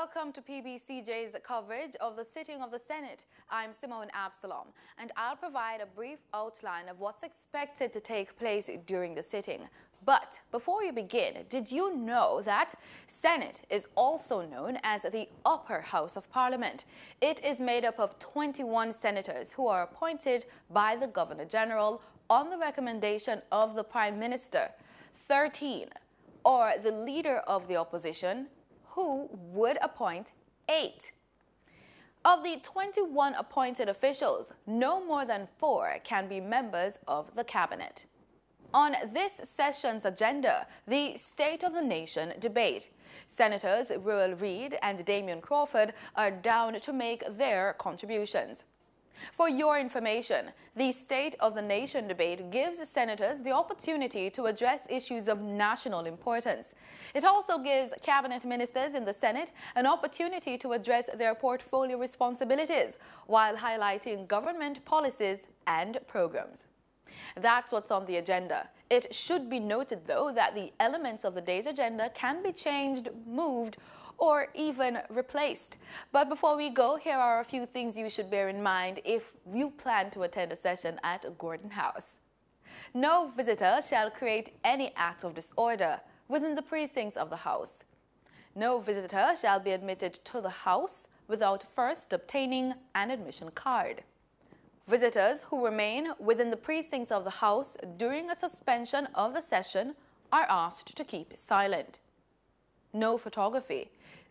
Welcome to PBCJ's coverage of the sitting of the Senate. I'm Simone Absalom, and I'll provide a brief outline of what's expected to take place during the sitting. But before we begin, did you know that Senate is also known as the upper house of Parliament? It is made up of 21 senators who are appointed by the Governor General on the recommendation of the Prime Minister, 13 or the Leader of the Opposition, who would appoint 8. Of the 21 appointed officials, no more than 4 can be members of the Cabinet. On this session's agenda, the State of the Nation debate. Senators Reid and Crawford are down to make their contributions. For your information, the State of the Nation debate gives senators the opportunity to address issues of national importance. It also gives cabinet ministers in the Senate an opportunity to address their portfolio responsibilities while highlighting government policies and programs. That's what's on the agenda. It should be noted, though, that the elements of the day's agenda can be changed, moved, or even replaced. But before we go, here are a few things you should bear in mind if you plan to attend a session at Gordon House. No visitor shall create any act of disorder within the precincts of the House. No visitor shall be admitted to the House without first obtaining an admission card. Visitors who remain within the precincts of the House during a suspension of the session are asked to keep silent. No photography,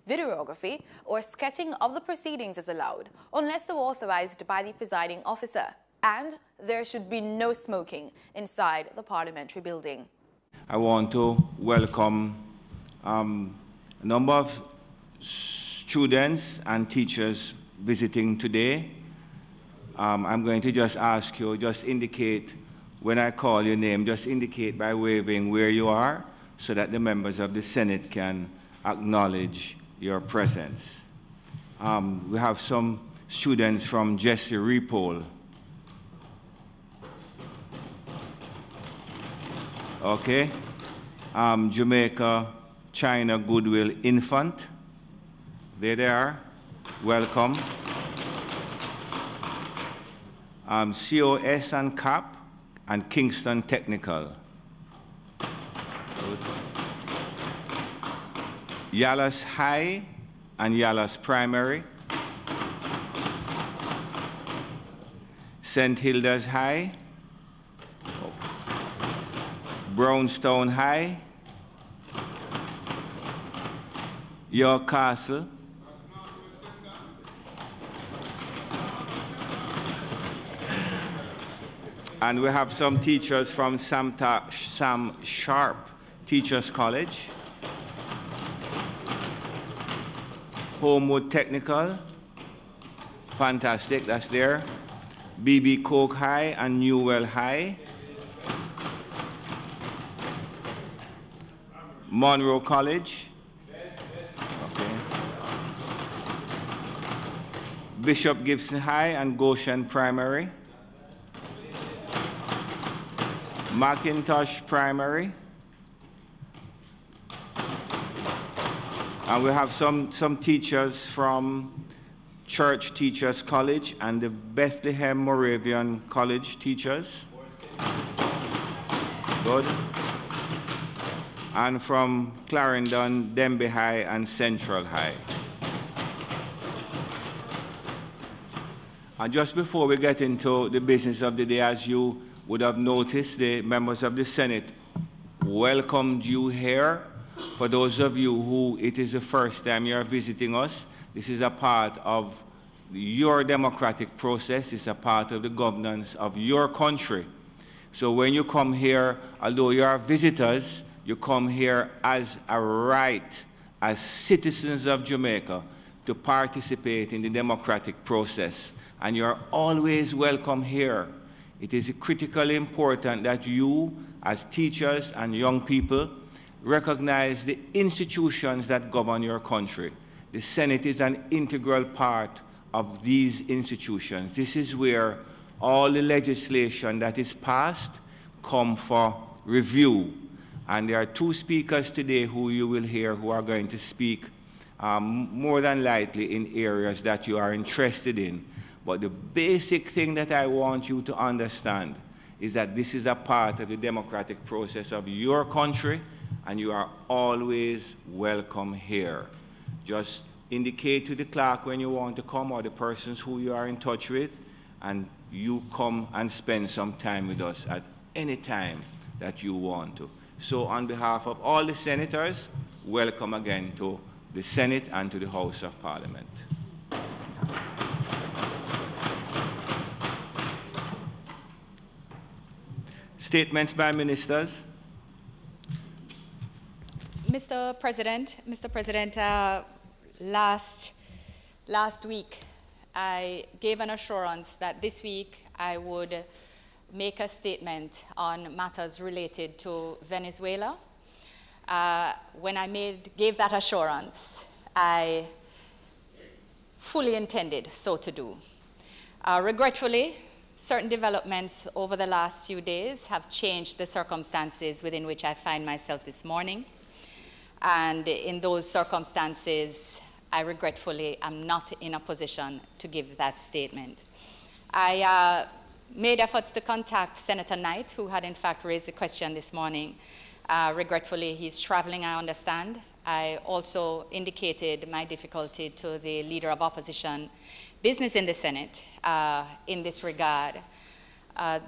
videography, or sketching of the proceedings is allowed unless so authorized by the presiding officer, and there should be no smoking inside the parliamentary building. I want to welcome a number of students and teachers visiting today. I'm going to just ask you, just indicate when I call your name, just indicate by waving where you are so that the members of the Senate can acknowledge your presence. We have some students from Jesse Repole. Okay. Jamaica, China Goodwill Infant. There they are. Welcome. COS and CAP and Kingston Technical. Good. Yalas High and Yalas Primary. St. Hilda's High. Brownstone High. York Castle. And we have some teachers from Sam Sharp Teachers College. Homewood Technical, fantastic, that's there. BB Coke High and Newell High. Monroe College. Okay. Bishop Gibson High and Goshen Primary. Macintosh Primary. And we have some teachers from Church Teachers College and the Bethlehem Moravian College teachers. Good. And from Clarendon, Denby High and Central High. And just before we get into the business of the day, as you would have noticed, the members of the Senate welcomed you here. For those of you who it is the first time you are visiting us, this is a part of your democratic process. It's a part of the governance of your country. So when you come here, although you are visitors, you come here as a right, as citizens of Jamaica, to participate in the democratic process. And you're always welcome here. It is critically important that you, as teachers and young people, recognize the institutions that govern your country. The Senate is an integral part of these institutions. This is where all the legislation that is passed come for review. And there are 2 speakers today who you will hear who are going to speak more than likely in areas that you are interested in. But the basic thing that I want you to understand is that this is a part of the democratic process of your country, and you are always welcome here. Just indicate to the clerk when you want to come, or the persons who you are in touch with, and you come and spend some time with us at any time that you want to. So on behalf of all the senators, welcome again to the Senate and to the House of Parliament. Statements by ministers. Mr. President, last week I gave an assurance that this week I would make a statement on matters related to Venezuela. When I gave that assurance, I fully intended so to do. Regretfully, certain developments over the last few days have changed the circumstances within which I find myself this morning. And in those circumstances, I regretfully am not in a position to give that statement. I made efforts to contact Senator Knight, who had in fact raised the question this morning. Regretfully, he's traveling, I understand. I also indicated my difficulty to the Leader of Opposition Business in the Senate in this regard.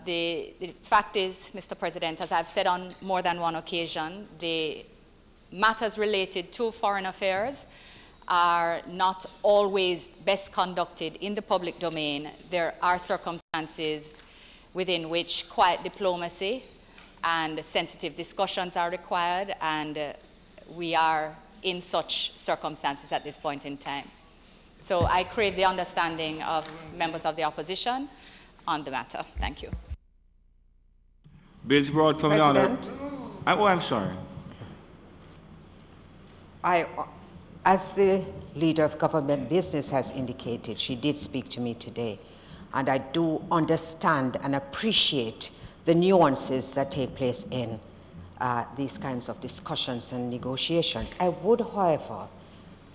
The fact is, Mr. President, as I've said on more than one occasion, the matters related to foreign affairs are not always best conducted in the public domain. There are circumstances within which quiet diplomacy and sensitive discussions are required, and we are in such circumstances at this point in time. So I crave the understanding of members of the opposition on the matter. Thank you. Bills brought from the Honourable. Oh, I'm sorry. As the Leader of Government Business has indicated, she did speak to me today, and I do understand and appreciate the nuances that take place in these kinds of discussions and negotiations. I would, however,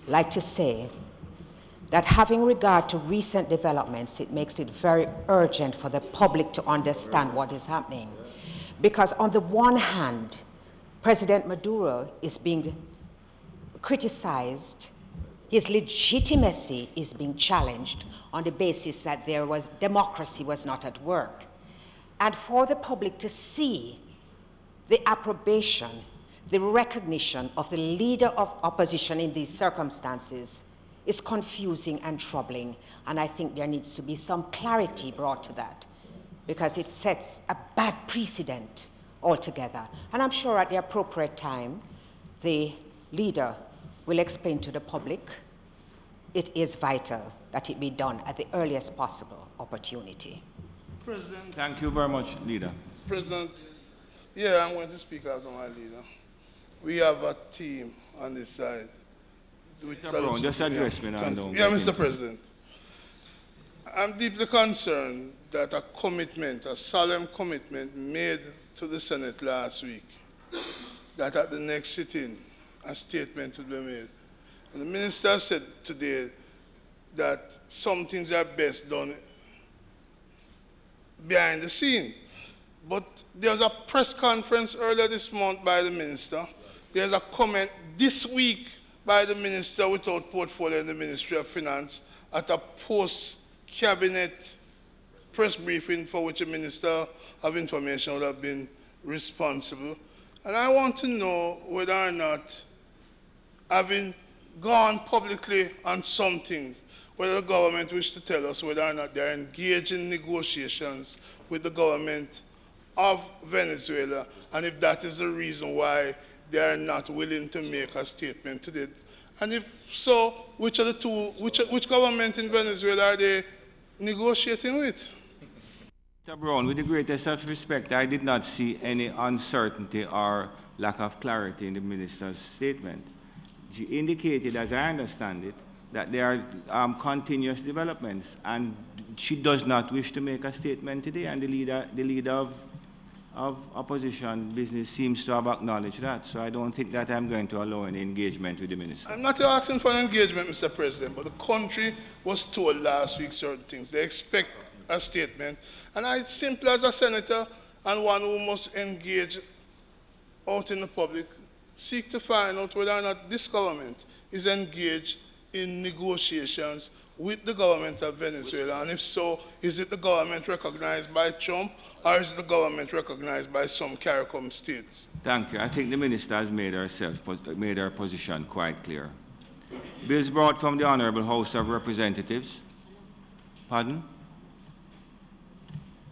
like to say that having regard to recent developments, it makes it very urgent for the public to understand what is happening. Because on the one hand, President Maduro is being criticized, his legitimacy is being challenged on the basis that democracy was not at work. And for the public to see the approbation, the recognition of the Leader of Opposition in these circumstances is confusing and troubling, and I think there needs to be some clarity brought to that, because it sets a bad precedent altogether. And I'm sure at the appropriate time, the leader will explain to the public it is vital that it be done at the earliest possible opportunity. President. Thank you very much, Leader. President, yeah, I'm going to speak out on my leader. We have a team on this side. Mr. Brown, just address me now. Yeah, Mr. President. I'm deeply concerned that a commitment, a solemn commitment made to the Senate last week, that at the next sitting, a statement would be made. And the minister said today that some things are best done behind the scene. But there's a press conference earlier this month by the minister. There's a comment this week by the minister without portfolio in the Ministry of Finance at a post-cabinet press briefing for which the Minister of Information would have been responsible. And I want to know whether or not, having gone publicly on some things, whether the government wishes to tell us whether or not they are engaged in negotiations with the government of Venezuela, and if that is the reason why they are not willing to make a statement today. And if so, which government in Venezuela are they negotiating with? Mr. Brown, with the greatest of respect, I did not see any uncertainty or lack of clarity in the minister's statement. She indicated, as I understand it, that there are continuous developments, and she does not wish to make a statement today, and the leader of of Opposition Business seems to have acknowledged that, so I don't think that I'm going to allow any engagement with the Minister. I'm not asking for an engagement, Mr. President, but the country was told last week certain things. They expect a statement, and I simply, as a senator and one who must engage out in the public, seek to find out whether or not this government is engaged in negotiations with the government of Venezuela, and if so, is it the government recognized by Trump, or is it the government recognized by some CARICOM states? Thank you. I think the Minister has made her position quite clear. Bills brought from the Honourable House of Representatives. Pardon?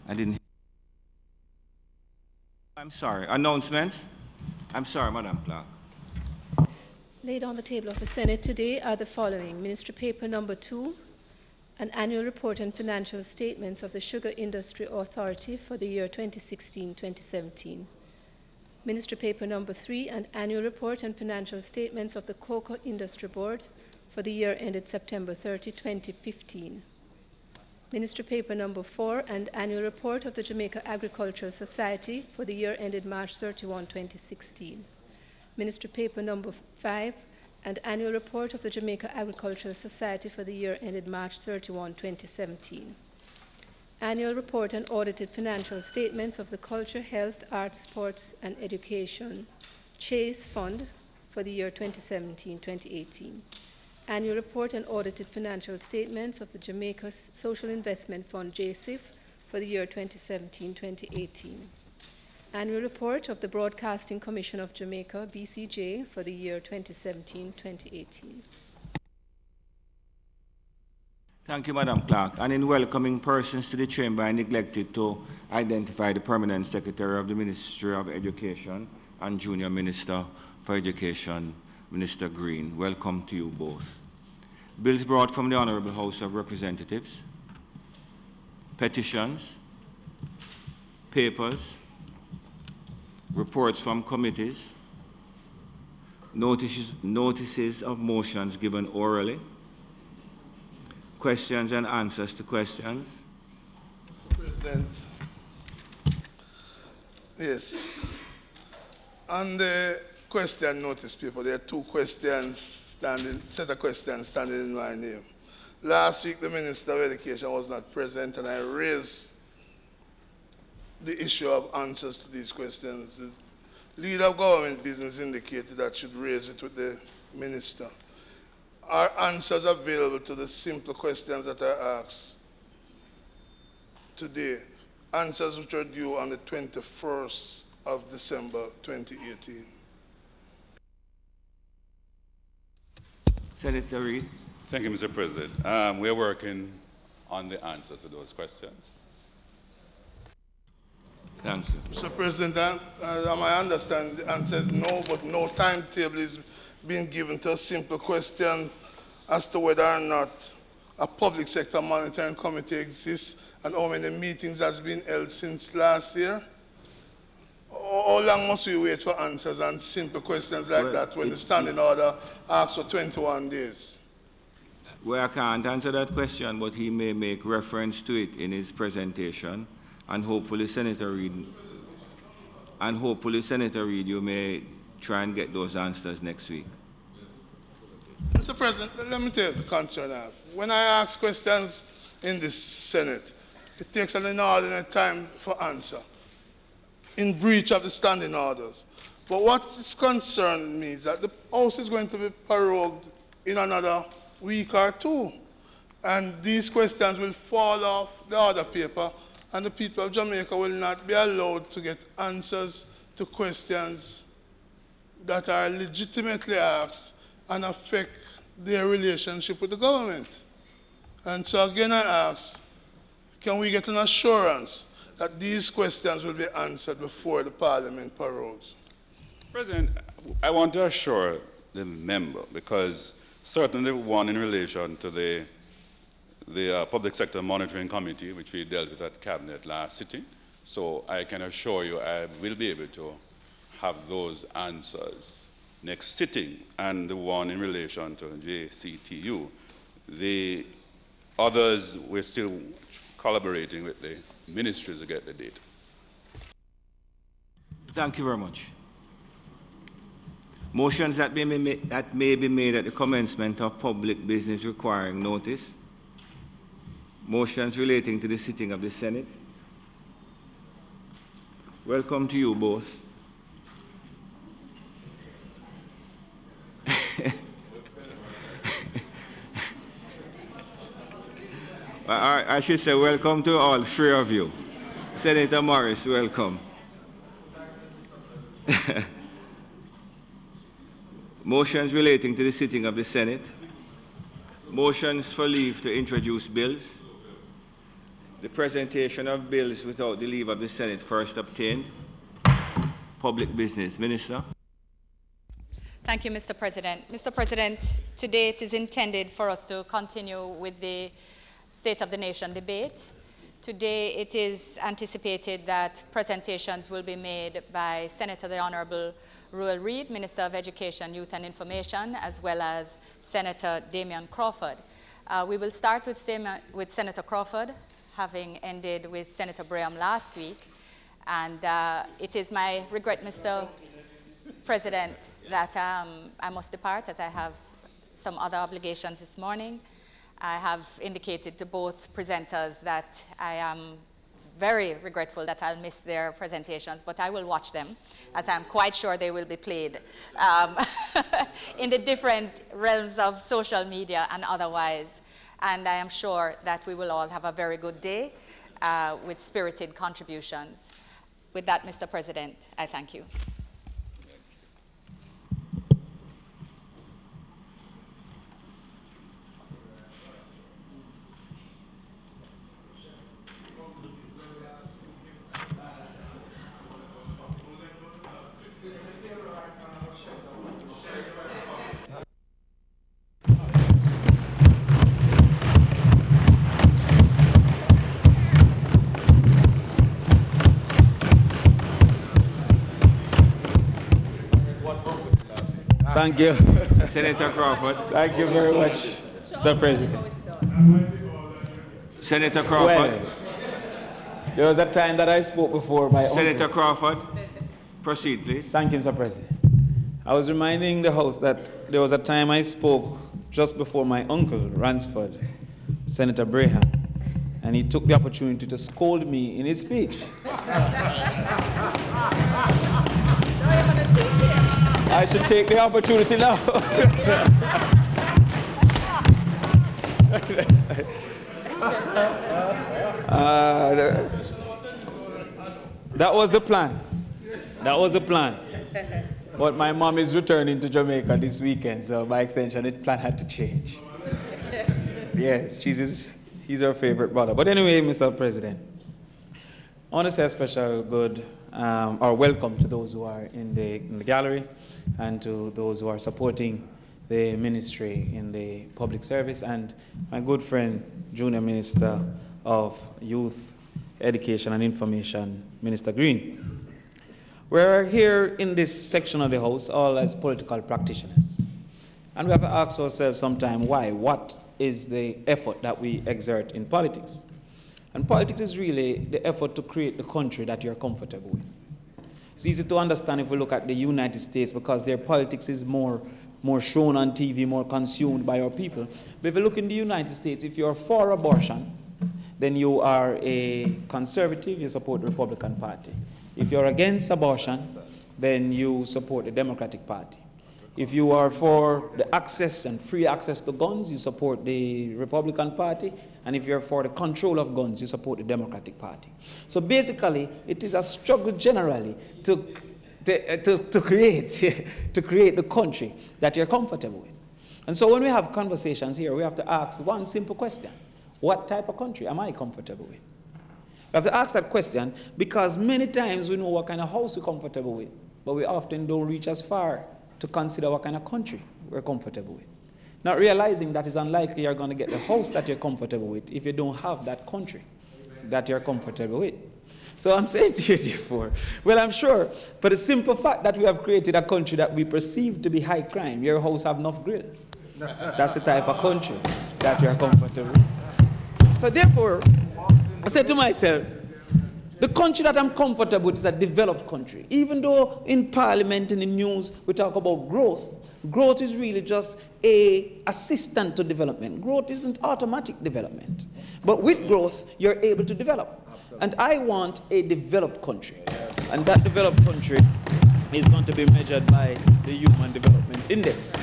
I didn't. I'm sorry. Announcements? I'm sorry, Madam Clerk. Laid on the table of the Senate today are the following. Ministry Paper Number 2, an annual report and financial statements of the Sugar Industry Authority for the year 2016-2017. Ministry Paper Number 3, an annual report and financial statements of the Cocoa Industry Board for the year ended September 30, 2015. Ministry Paper Number 4, and annual report of the Jamaica Agricultural Society for the year ended March 31, 2016. Ministry Paper Number 5, and annual report of the Jamaica Agricultural Society for the year ended March 31, 2017. Annual report and audited financial statements of the Culture, Health, Arts, Sports and Education Chase Fund for the year 2017-2018. Annual report and audited financial statements of the Jamaica Social Investment Fund JSIF for the year 2017-2018. Annual report of the Broadcasting Commission of Jamaica, BCJ, for the year 2017-2018. Thank you, Madam Clerk. And in welcoming persons to the chamber, I neglected to identify the Permanent Secretary of the Ministry of Education and Junior Minister for Education, Minister Green. Welcome to you both. Bills brought from the Honourable House of Representatives. Petitions. Papers. Reports from committees, notices of motions given orally, questions and answers to questions. Mr. President, yes. On the question notice paper, there are two questions set of questions standing in my name. Last week, the Minister of Education was not present, and I raised the issue of answers to these questions. The leader of government business indicated that should raise it with the minister. Are answers available to the simple questions that I asked today? Answers which are due on the 21st of December 2018. Senator Reid. Thank you, Mr. President. We are working on the answers to those questions. Thank you. Mr. President, I understand the answer is no, but no timetable is being given to a simple question as to whether or not a public sector monitoring committee exists and how many meetings has been held since last year. How long must we wait for answers on simple questions like that when the standing order asks for 21 days? Well, I can't answer that question, but he may make reference to it in his presentation. And hopefully, Senator Reid, you may try and get those answers next week. Mr. President, let me tell you the concern I have. When I ask questions in this Senate, it takes an inordinate time for answer, in breach of the standing orders. But what is concerned me is that the House is going to be prorogued in another week or two, and these questions will fall off the other paper, and the people of Jamaica will not be allowed to get answers to questions that are legitimately asked and affect their relationship with the government. And so again I ask, can we get an assurance that these questions will be answered before the Parliament prorogues? President, I want to assure the member, because certainly one in relation to the Public Sector Monitoring Committee, which we dealt with at Cabinet last sitting. So I can assure you I will be able to have those answers next sitting, and the one in relation to JCTU. The others, we're still collaborating with the ministries to get the data. Thank you very much. Motions that may be made at the commencement of public business requiring notice. Motions relating to the sitting of the Senate. Welcome to you both. I should say welcome to all three of you. Senator Morris, welcome. Motions relating to the sitting of the Senate. Motions for leave to introduce bills. The presentation of bills without the leave of the Senate first obtained. Public business. Minister. Thank you, Mr. President. Mr. President, today it is intended for us to continue with the State of the Nation debate. Today it is anticipated that presentations will be made by Senator the Honourable Reid, Minister of Education, Youth and Information, as well as Senator Crawford. We will start with Senator Crawford, having ended with Senator Braham last week. And it is my regret, Mr. President, that I must depart as I have some other obligations this morning. I have indicated to both presenters that I am very regretful that I'll miss their presentations, but I will watch them, as I'm quite sure they will be played in the different realms of social media and otherwise. And I am sure that we will all have a very good day with spirited contributions. With that, Mr. President, I thank you. Thank you. Senator Crawford. Thank you very much, Mr. President. Senator Crawford. Well, there was a time that I spoke before my Senator uncle. Crawford, proceed, please. Thank you, Mr. President. I was reminding the House that there was a time I spoke just before my uncle, Ransford, Senator Braham, and he took the opportunity to scold me in his speech. I should take the opportunity now. That was the plan. That was the plan. But my mom is returning to Jamaica this weekend, so by extension, the plan had to change. Yes, he's her favorite brother. But anyway, Mr. President, I want to say a special good or welcome to those who are in the gallery and to those who are supporting the ministry in the public service, and my good friend, Junior Minister of Youth, Education and Information, Minister Green. We're here in this section of the House all as political practitioners. And we have to ask ourselves sometime why. What is the effort that we exert in politics? And politics is really the effort to create the country that you're comfortable with. It's easy to understand if we look at the United States because their politics is more shown on TV, more consumed by our people. But if you look in the United States, if you're for abortion, then you are a conservative, you support the Republican Party. If you're against abortion, then you support the Democratic Party. If you are for the access and free access to guns, you support the Republican Party. And if you're for the control of guns, you support the Democratic Party. So basically, it is a struggle generally to create the country that you're comfortable with. And so when we have conversations here, we have to ask one simple question. What type of country am I comfortable with? We have to ask that question because many times we know what kind of house we're comfortable with, but we often don't reach as far to consider what kind of country we're comfortable with. Not realizing that it's unlikely you're going to get the house that you're comfortable with if you don't have that country that you're comfortable with. So I'm saying to you, therefore, well, I'm sure for the simple fact that we have created a country that we perceive to be high crime, your house have enough grill. That's the type of country that you're comfortable with. So therefore, I said to myself, The country that I'm comfortable with is a developed country. Even though in Parliament and in news we talk about growth, growth is really just an assistant to development. Growth isn't automatic development. But with growth, you're able to develop. Absolutely. And I want a developed country. Yes. And that developed country is going to be measured by the Human Development Index.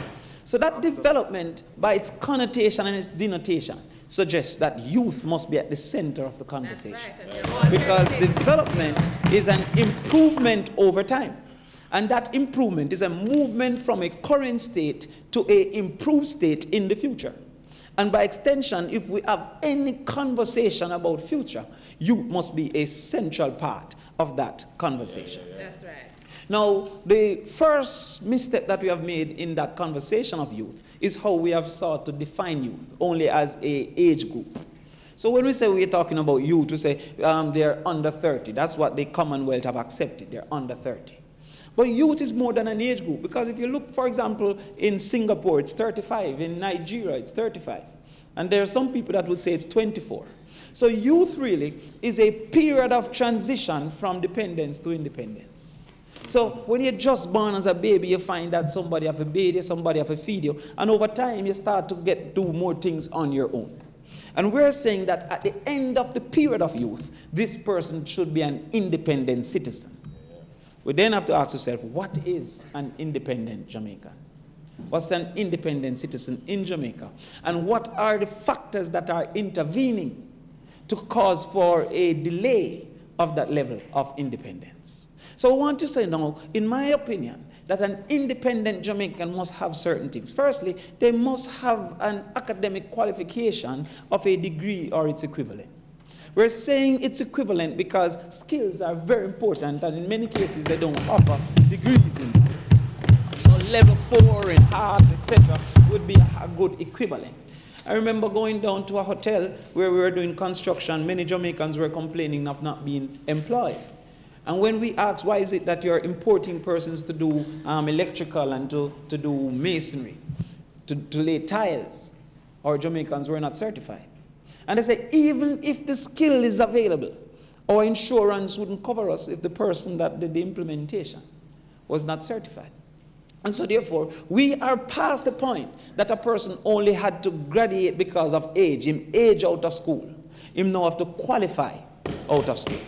So that development, by its connotation and its denotation, suggests that youth must be at the center of the conversation. Right. Because the development is an improvement over time. And that improvement is a movement from a current state to an improved state in the future. And by extension, if we have any conversation about future, youth must be a central part of that conversation. That's right. Now, the first misstep that we have made in that conversation of youth is how we have sought to define youth only as an age group. So when we say we're talking about youth, we say they're under 30. That's what the Commonwealth have accepted. They're under 30. But youth is more than an age group, because if you look, for example, in Singapore, it's 35. In Nigeria, it's 35. And there are some people that would say it's 24. So youth really is a period of transition from dependence to independence. So when you're just born as a baby, you find that somebody have to bathe you, somebody have to feed you, and over time you start to do more things on your own. And we're saying that at the end of the period of youth, this person should be an independent citizen. We then have to ask ourselves, what is an independent Jamaican? What's an independent citizen in Jamaica? And what are the factors that are intervening to cause for a delay of that level of independence? So I want to say now, in my opinion, that an independent Jamaican must have certain things. Firstly, they must have an academic qualification of a degree or its equivalent. We're saying it's equivalent because skills are very important, and in many cases they don't offer degrees in skills. So level 4 in art, etc., would be a good equivalent. I remember going down to a hotel where we were doing construction. Many Jamaicans were complaining of not being employed. And when we asked, why is it that you're importing persons to do electrical and to do masonry, to lay tiles, our Jamaicans were not certified. And they say, even if the skill is available, our insurance wouldn't cover us if the person that did the implementation was not certified. And so therefore, we are past the point that a person only had to graduate because of age, him age out of school. Him now have to qualify out of school.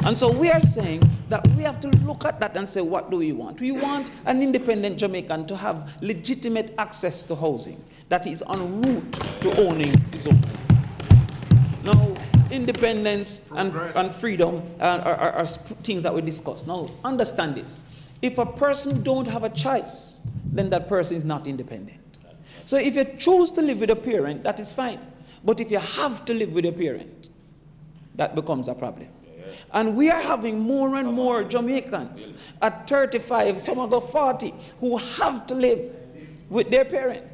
And so we are saying that we have to look at that and say, what do we want? We want an independent Jamaican to have legitimate access to housing that is en route to owning his own. Now, independence and freedom are things that we discuss. Now, understand this. If a person don't have a choice, then that person is not independent. So if you choose to live with a parent, that is fine. But if you have to live with a parent, that becomes a problem. And we are having more and more Jamaicans at 35, some of the 40, who have to live with their parent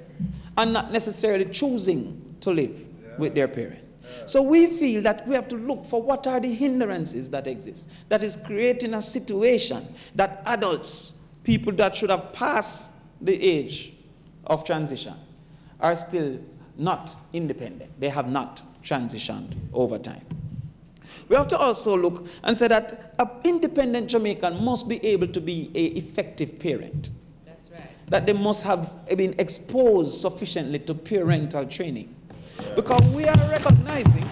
and not necessarily choosing to live with their parent. So we feel that we have to look for what are the hindrances that exist, that is creating a situation that adults, people that should have passed the age of transition, are still not independent. They have not transitioned over time. We have to also look and say that an independent Jamaican must be able to be an effective parent. That's right. That they must have been exposed sufficiently to parental training. Because we are recognizing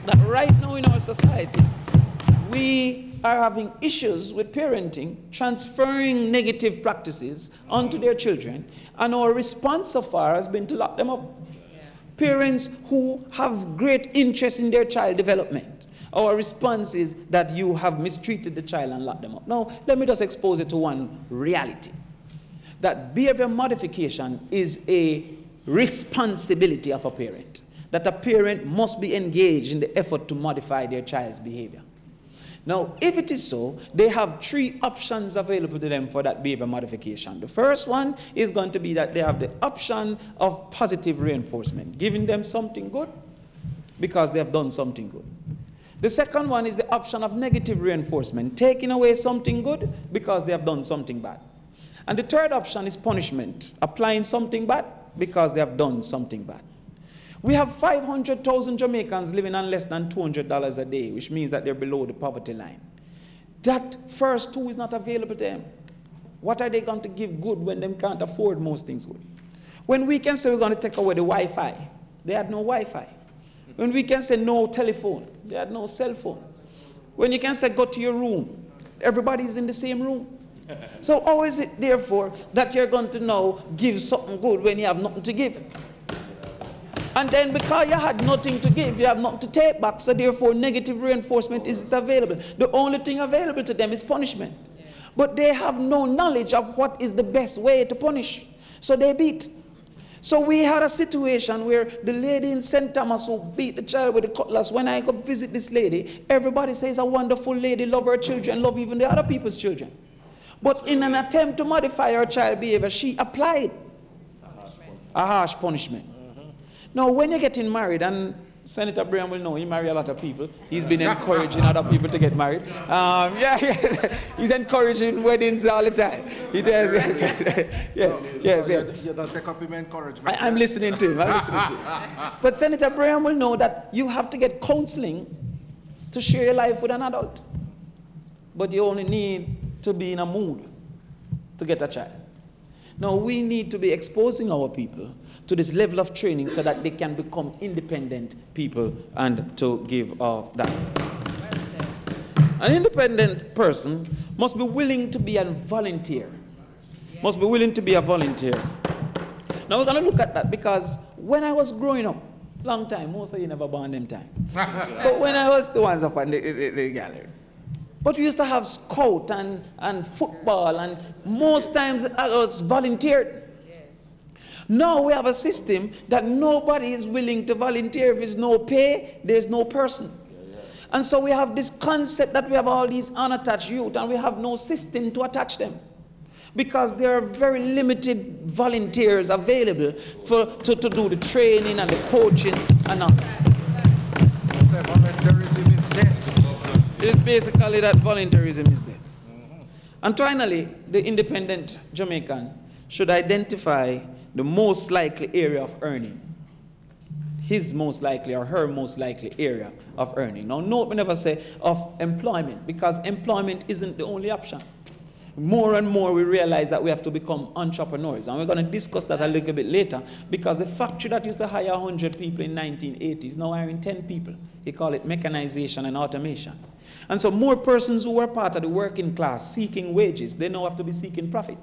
that right now in our society, we are having issues with parenting, transferring negative practices onto their children, and our response so far has been to lock them up. Yeah. Parents who have great interest in their child development, our response is that you have mistreated the child and locked them up. Now, let me just expose it to one reality. That behavior modification is a responsibility of a parent. That a parent must be engaged in the effort to modify their child's behavior. Now, if it is so, they have 3 options available to them for that behavior modification. The first one is going to be that they have the option of positive reinforcement, giving them something good because they have done something good. The second one is the option of negative reinforcement, taking away something good because they have done something bad. And the third option is punishment, applying something bad because they have done something bad. We have 500,000 Jamaicans living on less than $200 a day, which means that they're below the poverty line. That first two is not available to them. What are they going to give good when they can't afford most things good? When we can say we're going to take away the Wi-Fi, they had no Wi-Fi. When we can say no telephone, they had no cell phone. When you can say go to your room, everybody's in the same room. So how is it, therefore, that you're going to now give something good when you have nothing to give? And then because you had nothing to give, you have nothing to take back, so therefore negative reinforcement isn't available. The only thing available to them is punishment. But they have no knowledge of what is the best way to punish. So they beat. So we had a situation where the lady in St. Thomas who beat the child with the cutlass, when I go visit this lady, everybody says a wonderful lady, love her children, love even the other people's children. But in an attempt to modify her child behavior, she applied a harsh punishment. Now, when you're getting married, and Senator Brian will know, he married a lot of people. He's been encouraging other people to get married. He's encouraging weddings all the time. He does. Yes. You don't take up him encouragement. I'm listening to him. But Senator Brian will know that you have to get counseling to share your life with an adult. But you only need to be in a mood to get a child. Now, we need to be exposing our people to this level of training so that they can become independent people and to give off that. An independent person must be willing to be a volunteer. Must be willing to be a volunteer. Now, we're going to look at that because when I was growing up, long time, most of you never born them time. But when I was the ones up on the gallery, but we used to have scout and football, and most times I was volunteered. Yes. Now we have a system that nobody is willing to volunteer. If there's no pay, there's no person. And so we have this concept that we have all these unattached youth and we have no system to attach them. Because there are very limited volunteers available to do the training and the coaching and all. Volunteerism is dead. It's basically that volunteerism is dead. And finally, the independent Jamaican should identify the most likely area of earning. His most likely or her most likely area of earning. Now, note we never say of employment, because employment isn't the only option. More and more we realize that we have to become entrepreneurs, and we're going to discuss that a little bit later, because the factory that used to hire 100 people in 1980s now hiring 10 people. They call it mechanization and automation. And so more persons who were part of the working class seeking wages, they now have to be seeking profit,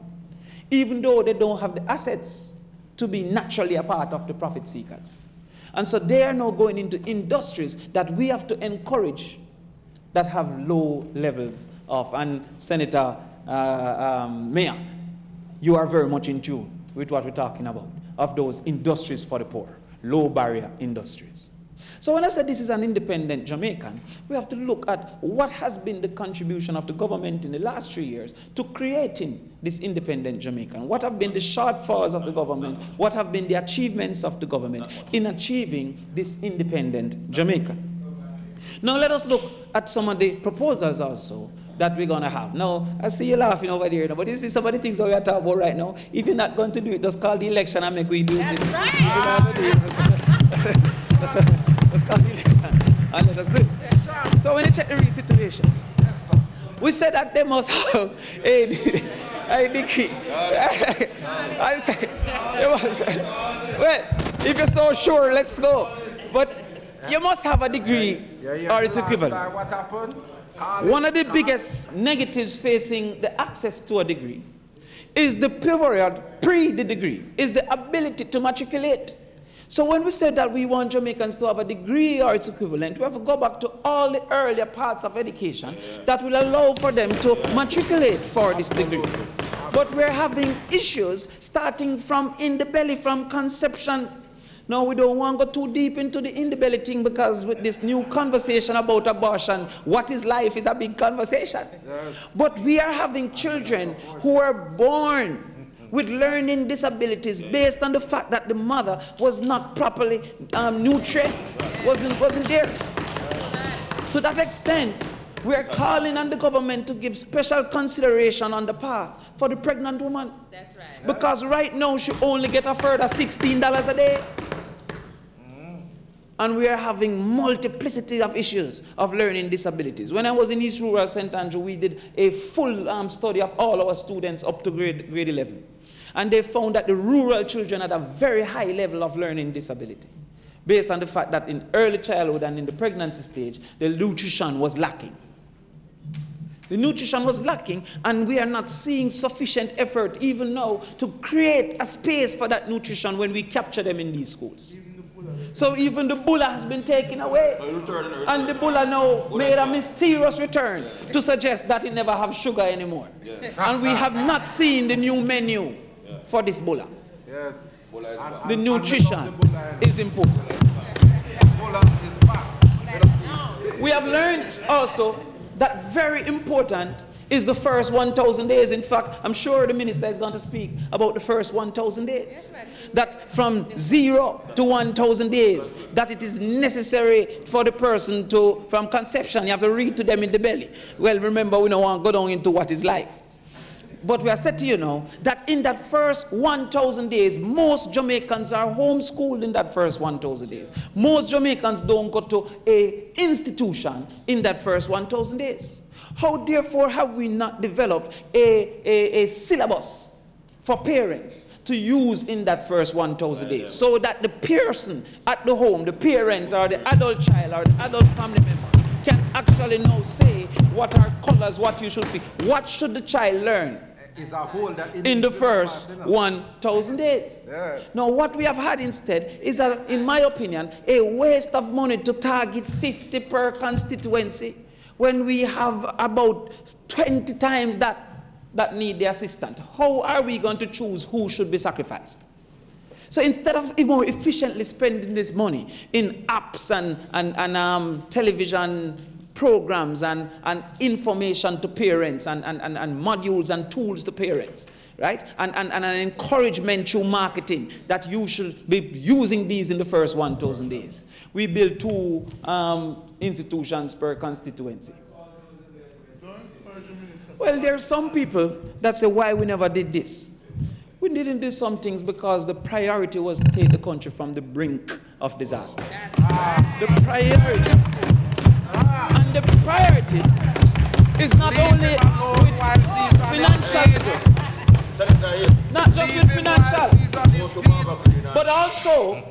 even though they don't have the assets to be naturally a part of the profit seekers. And so they are now going into industries that we have to encourage that have low levels of, and Senator Mayor, you are very much in tune with what we're talking about, of those industries for the poor, low barrier industries. So when I said this is an independent Jamaican, we have to look at what has been the contribution of the government in the last 3 years to creating this independent Jamaican. What have been the shortfalls of the government? What have been the achievements of the government in achieving this independent Jamaican? Now let us look at some of the proposals also that we're going to have. Now, I see you laughing over there, but this is some of the things that we are talking about right now. If you're not going to do it, just call the election and make we do it. That's right. Let's call the election and let us do it. So when you check the real situation, we said that they must have a decree. I say, well, if you're so sure, let's go. But you must have a degree or its equivalent. What happened? One of the biggest negatives facing the access to a degree is the period pre the degree, is the ability to matriculate. So when we said that we want Jamaicans to have a degree or its equivalent, we have to go back to all the earlier parts of education that will allow for them to matriculate for this degree. But we're having issues starting from in the belly, from conception. Now, we don't want to go too deep into the in the belly thing, because with this new conversation about abortion, what is life is a big conversation. Yes. But we are having children who are born with learning disabilities based on the fact that the mother was not properly nurtured, wasn't there. To that extent, we are calling on the government to give special consideration on the path for the pregnant woman. That's right. Because right now she only gets a further $16 a day. and we are having multiplicity of issues of learning disabilities. When I was in East Rural St. Andrew, we did a full study of all our students up to grade 11. And they found that the rural children had a very high level of learning disability, based on the fact that in early childhood and in the pregnancy stage, the nutrition was lacking. The nutrition was lacking, and we are not seeing sufficient effort even now to create a space for that nutrition when we capture them in these schools. So even the bulla has been taken away, and the bulla now made a mysterious return to suggest that it never have sugar anymore. And we have not seen the new menu for this bulla. Yes. The nutrition is important. We have learned also that very important is the first 1,000 days. In fact, I'm sure the minister is going to speak about the first 1,000 days. That from 0 to 1,000 days, that it is necessary for the person to, from conception, you have to read to them in the belly. Well, remember, we don't want to go down into what is life. But we are said to you now that in that first 1,000 days, most Jamaicans are homeschooled in that first 1,000 days. Most Jamaicans don't go to an institution in that first 1,000 days. How therefore have we not developed a syllabus for parents to use in that first 1,000 days, so that the person at the home, the parent or the adult child or the adult family member, can actually now say what are colors, what you should pick, what should the child learn in the first 1,000 days. Yes. Now what we have had instead is, in my opinion, a waste of money to target 50 per constituency, when we have about 20 times that need the assistance. How are we going to choose who should be sacrificed? So instead of more efficiently spending this money in apps and television programs and information to parents and modules and tools to parents, right? And an encouragement through marketing that you should be using these in the first 1,000 days. We build 2 institutions per constituency. Well, there are some people that say, why we never did this? We didn't do some things because the priority was to take the country from the brink of disaster. The priority. And the priority is not only with financial, not just with financial, but also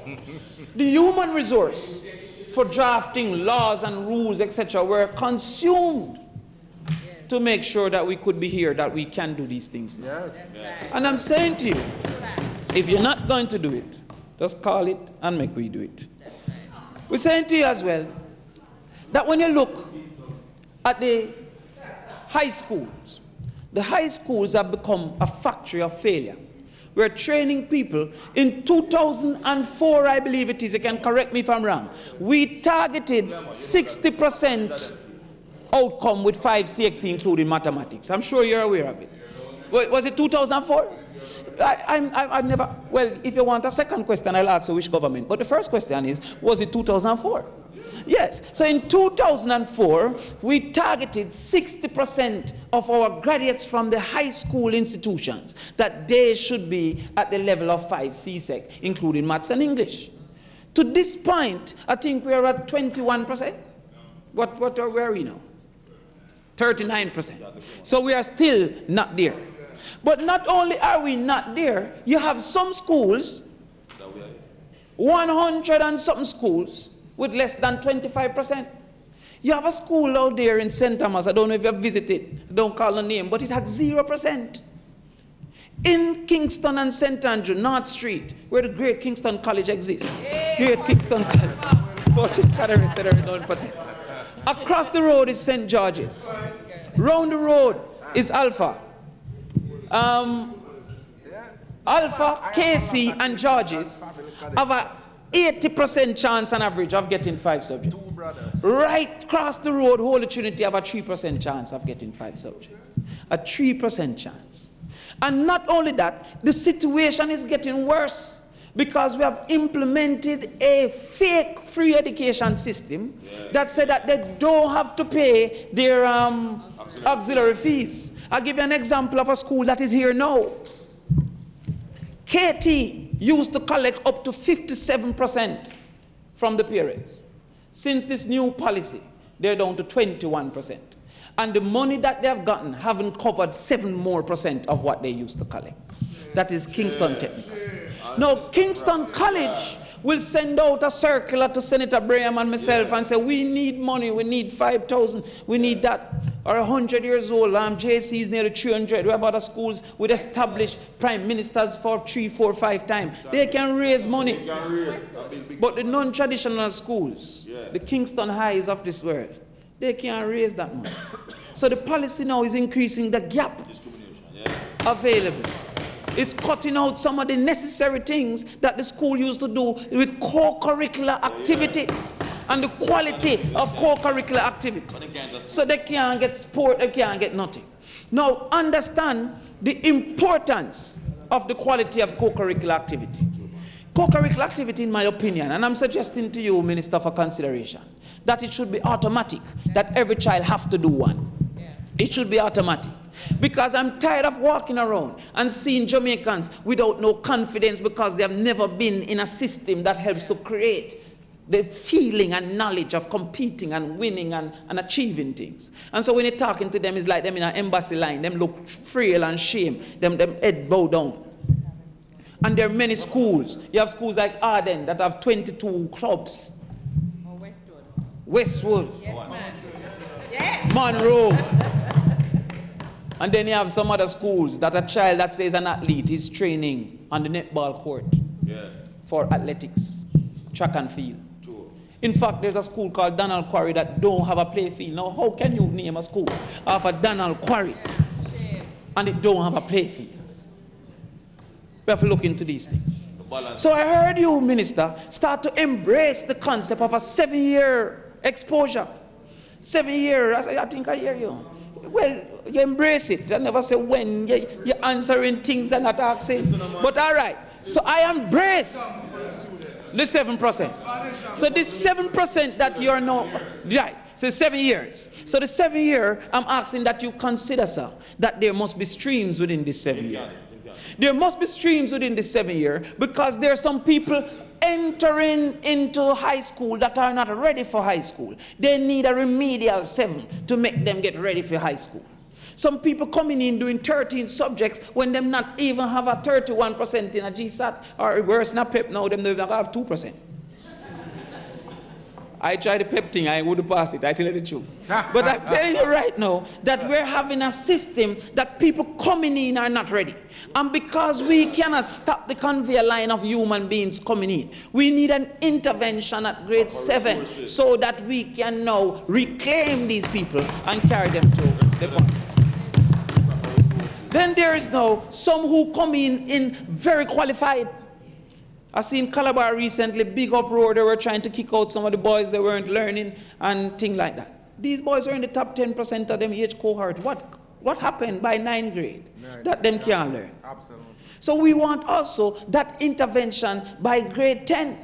the human resource for drafting laws and rules, etc., were consumed to make sure that we could be here, that we can do these things now. Yes. And I'm saying to you, if you're not going to do it, just call it and make we do it. We're saying to you as well that when you look at the high schools have become a factory of failure. We're training people. In 2004, I believe it is, you can correct me if I'm wrong, we targeted 60% outcome with 5 CXC, including mathematics. I'm sure you're aware of it. Was it 2004? I've never, well, if you want a second question, I'll ask you which government. But the first question is, was it 2004? Yes. So in 2004, we targeted 60% of our graduates from the high school institutions that they should be at the level of 5 CSEC, including maths and English. To this point, I think we are at 21%. Where are we now? 39%. So we are still not there. But not only are we not there, you have some schools, 100 and something schools, with less than 25%. You have a school out there in St. Thomas, I don't know if you have visited, I don't call the name, but it had 0%. In Kingston and St. Andrew, North Street, where the Great Kingston College exists. Great Kingston College. Across the road is St. George's. Round the road is Alpha. Alpha, KC, and George's have a 80% chance on average of getting 5 subjects. Right across the road, Holy Trinity have a 3% chance of getting 5 subjects. A 3% chance. And not only that, the situation is getting worse because we have implemented a fake free education system that said that they don't have to pay their auxiliary fees. I'll give you an example of a school that is here now. KT used to collect up to 57% from the parents. Since this new policy, they're down to 21%. And the money that they have gotten haven't covered 7% more of what they used to collect. That is Kingston Technical. Now, Kingston College will send out a circular to Senator Braham and myself and say, we need money, we need 5,000, we need that. Or 100 years old, JC is nearly 300. We have other schools with established prime ministers for 3, 4, 5 times. They can raise money. But the non-traditional schools, the Kingston Highs of this world, they can't raise that money. So the policy now is increasing the gap available. It's cutting out some of the necessary things that the school used to do with co-curricular activity and the quality of co-curricular activity. So they can't get sport, they can't get nothing. Now understand the importance of the quality of co-curricular activity. Co-curricular activity, in my opinion, and I'm suggesting to you, Minister, for consideration, that it should be automatic, that every child have to do one. It should be automatic. Because I'm tired of walking around and seeing Jamaicans without no confidence because they have never been in a system that helps to create the feeling and knowledge of competing and winning and achieving things. And so when you're talking to them, it's like them in an embassy line. Them look frail and shame. Them head bow down. And there are many schools. You have schools like Arden that have 22 clubs. Oh, Westwood. Westwood. Yes, man. Yeah. Monroe. And then you have some other schools that a child that says an athlete is training on the netball court for athletics, track and field. In fact, there's a school called Donald Quarry that don't have a play field. Now, how can you name a school after Donald Quarry and it don't have a play field? We have to look into these things. So I heard you, Minister, start to embrace the concept of a 7-year exposure. 7 years, I think I hear you. Well, you embrace it. I never say when. You're answering things and not asking. But all right. So I embrace the 7%. So this 7% that you're now, right. So 7 years. So the 7 year, I'm asking that you consider, sir, that there must be streams within this 7 year. There must be streams within this 7 year because there are some people entering into high school that are not ready for high school. They need a remedial 7 to make them get ready for high school. Some people coming in doing 13 subjects when them not even have a 31% in a GSAT, or worse than a PEP now, them don't have 2%. I tried the PEP thing, I wouldn't pass it, I tell you the truth. But I'm telling you right now that we're having a system that people coming in are not ready. And because we cannot stop the conveyor line of human beings coming in, we need an intervention at grade 7 so that we can now reclaim these people and carry them to the point. Then there is now some who come in very qualified. I seen Calabar recently, big uproar, they were trying to kick out some of the boys that weren't learning and things like that. These boys were in the top 10% of them age cohort. What happened by 9th grade that them can't learn? Absolutely. So we want also that intervention by grade 10.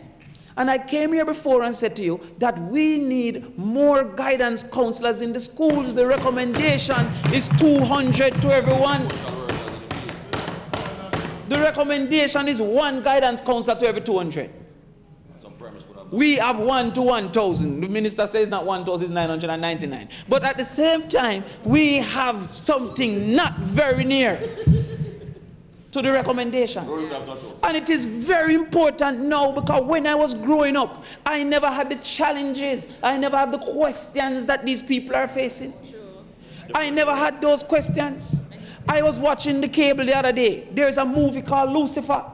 And I came here before and said to you that we need more guidance counselors in the schools. The recommendation is 200 to everyone. The recommendation is 1 guidance counselor to every 200. We have 1 to 1,000. The minister says not 1,999. But at the same time, we have something not very near to the recommendation. And it is very important now because when I was growing up, I never had the challenges, I never had the questions that these people are facing. I never had those questions. I was watching the cable the other day. There's a movie called Lucifer.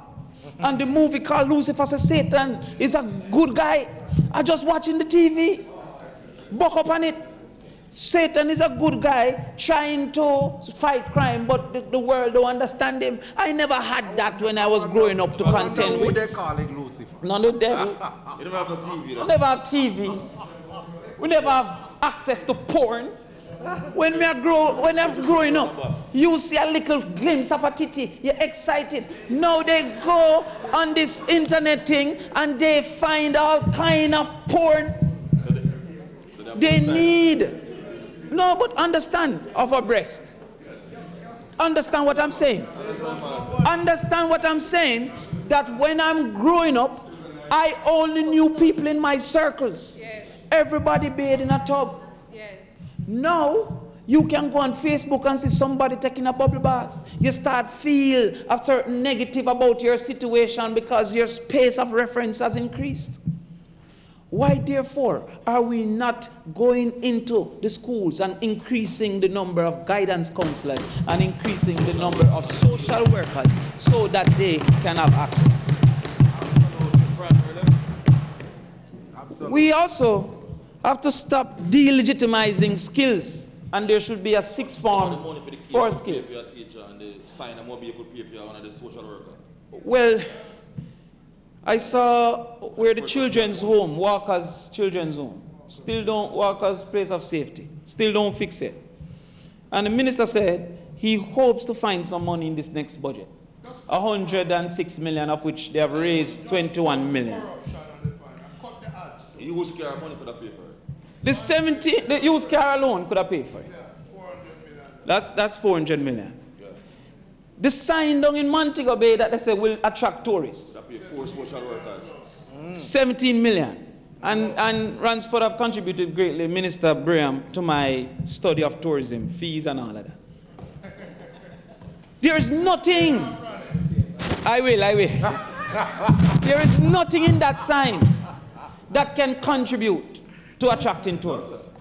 And the movie called Lucifer says Satan is a good guy. I just watching the TV. Buck up on it. Satan is a good guy trying to fight crime, but the world don't understand him. I never had that when I was growing up to contend with. They call it Lucifer. No, the devil. You never have the TV. We never have TV. We never have access to porn. When I'm growing up, you see a little glimpse of a titty, you're excited. Now they go on this internet thing and they find all kind of porn. They need. No, but understand of a breast. Understand what I'm saying. Understand what I'm saying. That when I'm growing up, I only knew people in my circles. Yes. Everybody bathed in a tub. Yes. Now, you can go on Facebook and see somebody taking a bubble bath. You start feel a certain negative about your situation because your space of reference has increased. Why, therefore, are we not going into the schools and increasing the number of guidance counselors and increasing the number of social workers so that they can have access? We also have to stop delegitimizing skills, and there should be a sixth form for skills. Well, I saw where the children's home, Walker's children's home, still don't, Walker's place of safety, still don't fix it. And the minister said he hopes to find some money in this next budget. 106 million, of which they have raised 21 million. The used car money could have paid for it. The used car alone could have paid for it. Yeah, 400 million. That's 400 million. Yeah. The sign down in Montego Bay that they say will attract tourists. That pay 4 social workers. 17 million. And Ransford have contributed greatly, Minister Braham, to my study of tourism, fees and all of that. There is nothing. I will. There is nothing in that sign that can contribute to attracting tourists.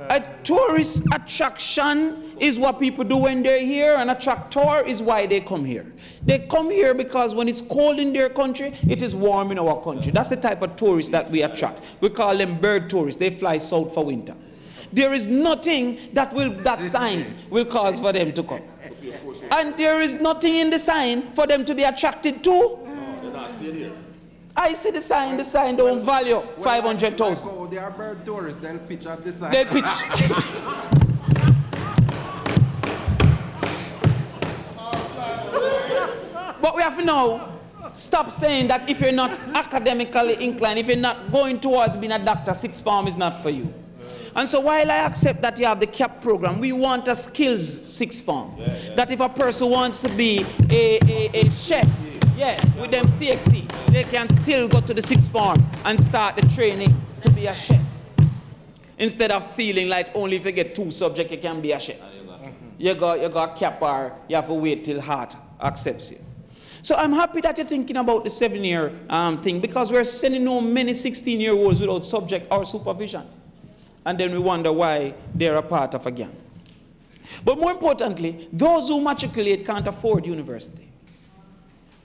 A tourist attraction is what people do when they're here. An attractor is why they come here. They come here because when it's cold in their country, it is warm in our country. That's the type of tourists that we attract. We call them bird tourists. They fly south for winter. There is nothing that sign will cause for them to come. And there is nothing in the sign for them to be attracted to. They're not staying here. I see the sign don't value 500,000. Oh, they are bird tourists, they'll pitch at the sign. They'll pitch. But we have to now stop saying that if you're not academically inclined, if you're not going towards being a doctor, sixth form is not for you. And so while I accept that you have the CAP program, we want a skills sixth form. That if a person wants to be a chef, with them CXC, they can still go to the sixth form and start the training to be a chef. Instead of feeling like only if you get 2 subjects you can be a chef. You got CAP or you have to wait till heart accepts you. So I'm happy that you're thinking about the 7-year thing, because we're sending home many 16-year-olds without subject or supervision. And then we wonder why they're a part of a gang. But more importantly, those who matriculate can't afford university.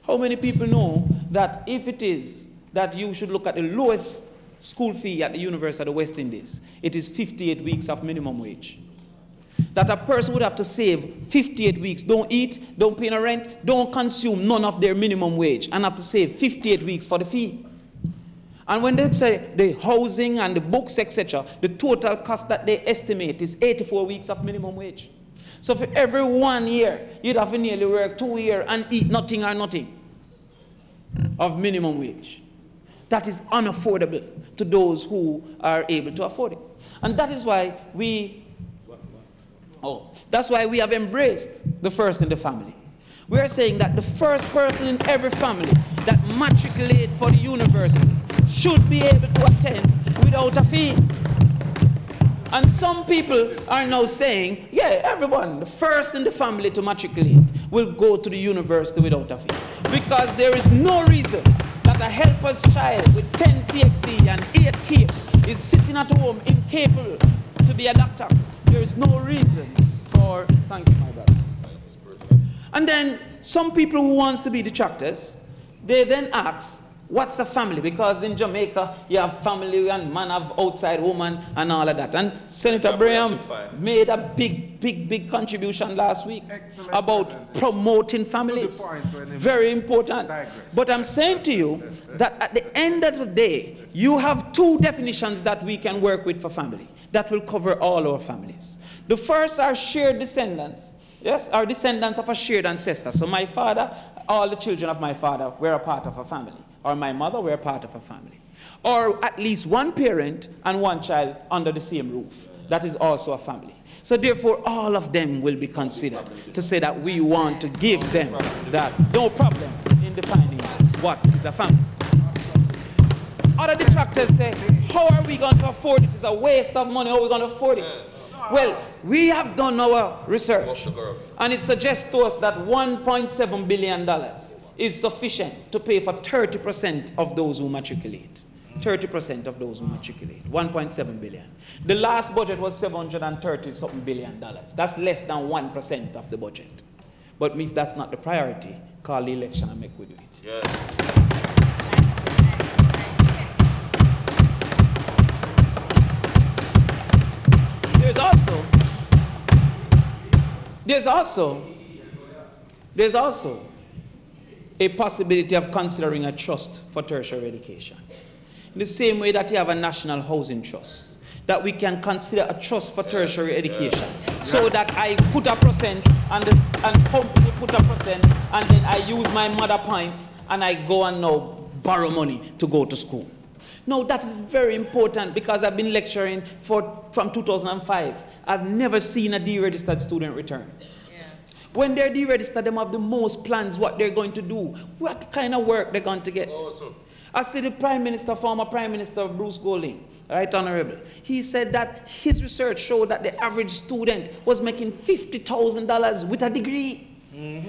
How many people know that if it is that you should look at the lowest school fee at the University of the West Indies, it is 58 weeks of minimum wage? That a person would have to save 58 weeks, don't eat, don't pay no rent, don't consume none of their minimum wage, and have to save 58 weeks for the fee. And when they say the housing and the books, etc., the total cost that they estimate is 84 weeks of minimum wage. So for every 1 year, you'd have to nearly work 2 years and eat nothing or nothing of minimum wage. That is unaffordable to those who are able to afford it. And that is why we have embraced the first in the family. We are saying that the first person in every family that matriculate for the university should be able to attend without a fee. And some people are now saying, everyone, the first in the family to matriculate will go to the university without a fee. Because there is no reason that a helper's child with 10 CXC and 8 K is sitting at home incapable to be a doctor. There is no reason for, thank you, my brother. And then some people who wants to be detractors, they then ask, what's the family? Because in Jamaica, you have family and man have outside woman and all of that. And Senator Braham made a big contribution last week about promoting families. Very important. But I'm saying to you that at the end of the day, you have 2 definitions that we can work with for family that will cover all our families. The first are shared descendants. Yes, are descendants of a shared ancestor. So my father, all the children of my father were a part of a family. Or my mother were a part of a family. Or at least 1 parent and 1 child under the same roof. That is also a family. So therefore, all of them will be considered to say that we want to give them that no problem in defining what is a family. other detractors say, how are we going to afford it? It's a waste of money. How are we going to afford it? Well, we have done our research, and it suggests to us that $1.7 billion is sufficient to pay for 30% of those who matriculate. 30% of those who matriculate. 1.7 billion. The last budget was $730-something billion. That's less than 1% of the budget. But if that's not the priority, call the election and make we do it. Yeah. There's also a possibility of considering a trust for tertiary education. In the same way that you have a national housing trust, that we can consider a trust for tertiary education, so that I put a percent and company put a percent, and then I use my mother points and I go and now borrow money to go to school. No, that is very important, because I've been lecturing from 2005. I've never seen a deregistered student return. When they're deregistered, they have the most plans what they're going to do, what kind of work they're going to get. Awesome. I see the former Prime Minister Bruce Golding, right, Honourable. He said that his research showed that the average student was making $50,000 with a degree.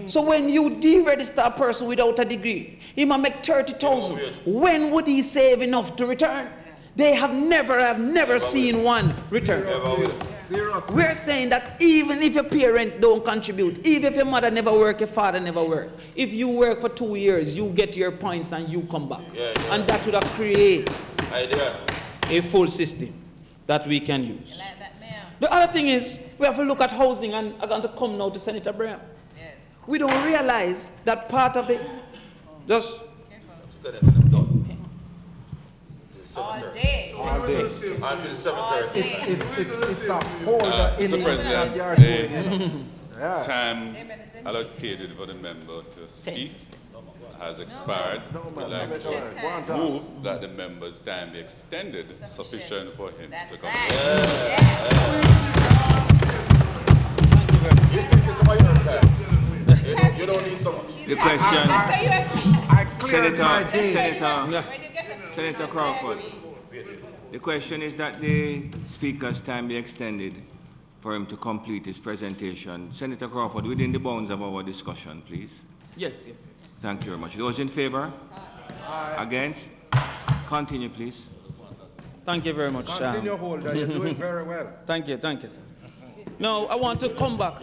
So when you deregister a person without a degree, he might make $30,000. When would he save enough to return? They have never seen one return. Seriously. We're saying that even if your parent don't contribute, even if your mother never work, your father never work, if you work for 2 years, you get your points and you come back. And that would have created a full system that we can use. The other thing is, we have to look at housing, and I'm going to come now to Senator Braham. We don't realize that part of the... Just... All day. Until 7:30. It's a holder in the time allocated for the member to speak has expired. We'd like to move that the member's time be extended sufficient for him to come. You don't need so much. The question, I cleared my day. Senator Crawford, the question is that the Speaker's time be extended for him to complete his presentation. Senator Crawford, within the bounds of our discussion, please. Yes. Thank you very much. Those in favor? Aye. Against? Continue, please. Thank you very much. Continue, Holder. You're doing very well. Thank you, sir. No, I want to come back.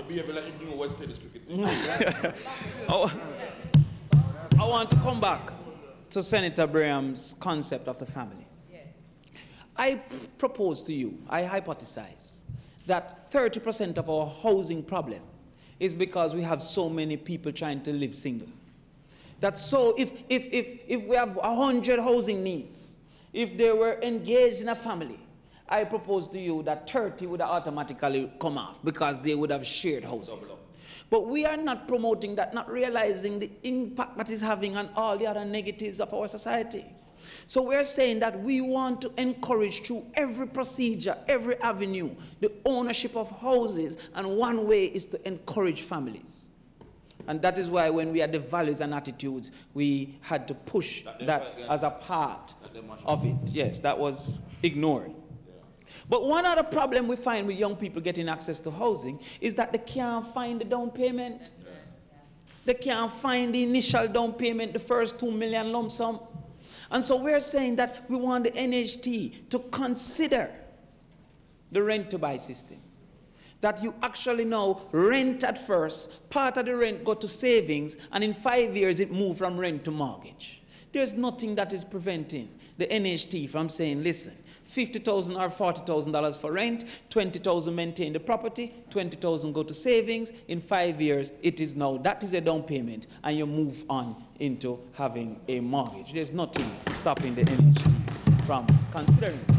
I want to come back to Senator Braham's concept of the family. I propose to you, I hypothesize, that 30% of our housing problem is because we have so many people trying to live single. That so if we have 100 housing needs, if they were engaged in a family, I propose to you that 30 would automatically come off because they would have shared houses. But we are not promoting that, not realizing the impact that is having on all the other negatives of our society. So we're saying that we want to encourage through every procedure, every avenue, the ownership of houses, and one way is to encourage families. And that is why when we had the values and attitudes, we had to push that as a part of it. Yes, that was ignored. But one other problem we find with young people getting access to housing is that they can't find the down payment. They can't find the initial down payment, the first 2 million lump sum. And so we're saying that we want the NHT to consider the rent-to-buy system. That you actually now rent at first, part of the rent go to savings, and in 5 years it moves from rent to mortgage. There's nothing that is preventing the NHT from saying, listen, $50,000 or $40,000 for rent, $20,000 maintain the property, $20,000 go to savings. In 5 years, it is now, that is a down payment, and you move on into having a mortgage. There's nothing stopping the NHT from considering it.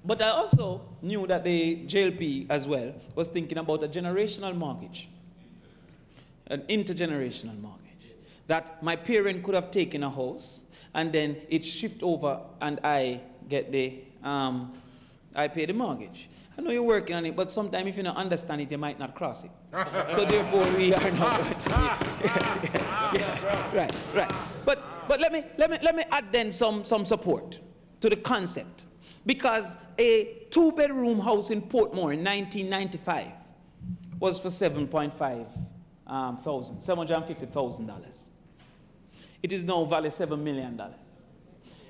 But I also knew that the JLP as well was thinking about a generational mortgage, an intergenerational mortgage. That my parent could have taken a house and then it shift over and I get the, I pay the mortgage. I know you're working on it, but sometimes if you don't understand it, you might not cross it. So therefore we are not going to be, Right. But let me add then some support to the concept, because a 2-bedroom house in Portmore in 1995 was for $750,000. It is now valued $7 million.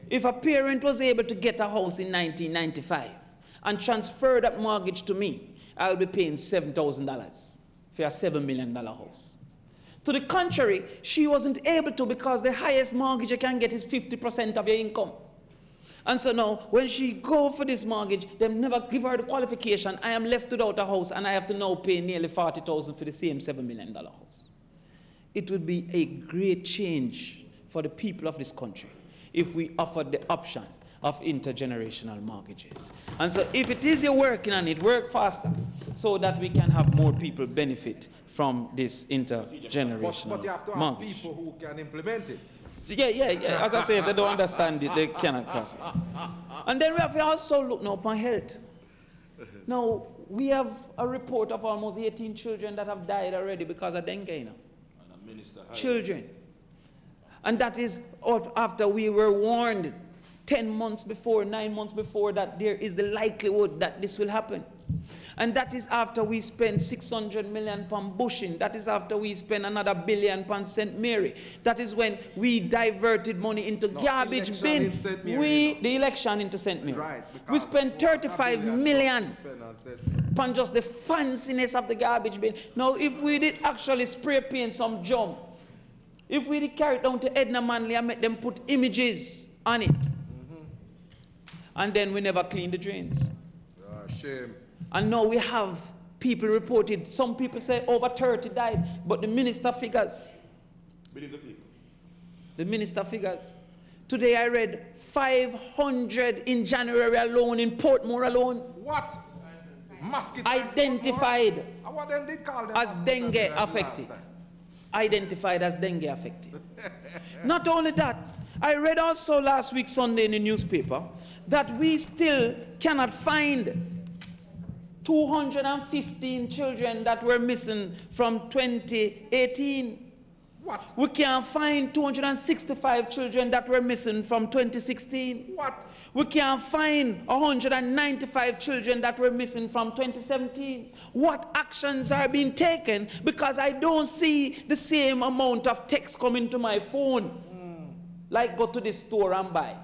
If a parent was able to get a house in 1995 and transfer that mortgage to me, I'll be paying $7,000 for a $7 million house. To the contrary, she wasn't able to, because the highest mortgage you can get is 50% of your income. And so now, when she go for this mortgage, they never give her the qualification. I am left without a house, and I have to now pay nearly $40,000 for the same $7 million house. It would be a great change for the people of this country if we offered the option of intergenerational mortgages. And so if it is you're working on it, work faster so that we can have more people benefit from this intergenerational But you have to have mortgage. people who can implement it. Yeah. As I say, if they don't understand it, they cannot cross it. And then we have to also look now upon health. Now, we have a report of almost 18 children that have died already because of dengue. You know? Children. And that is after we were warned 10 months before, 9 months before, that there is the likelihood that this will happen. And that is after we spent 600 million pound bushing. That is after we spent another £1 billion pound St. Mary. That is when we diverted money into garbage bin. The election into St. Mary. Right, we spent 35 million on just the fanciness of the garbage bin. Now, if we did actually spray paint some jump, if we did carry it down to Edna Manley and make them put images on it, and then we never clean the drains. Shame. And now we have people reported, some people say over 30 died, but the minister figures. Believe the people. The minister figures. Today I read 500 in January alone, in Portmore alone. What? Mosquito identified what them they call them as dengue affected. Identified as dengue affected. Not only that, I read also last week Sunday in the newspaper that we still cannot find 215 children that were missing from 2018. What? We can't find 265 children that were missing from 2016. What? We can't find 195 children that were missing from 2017. What actions are being taken? Because I don't see the same amount of text coming to my phone. Like go to the store and buy.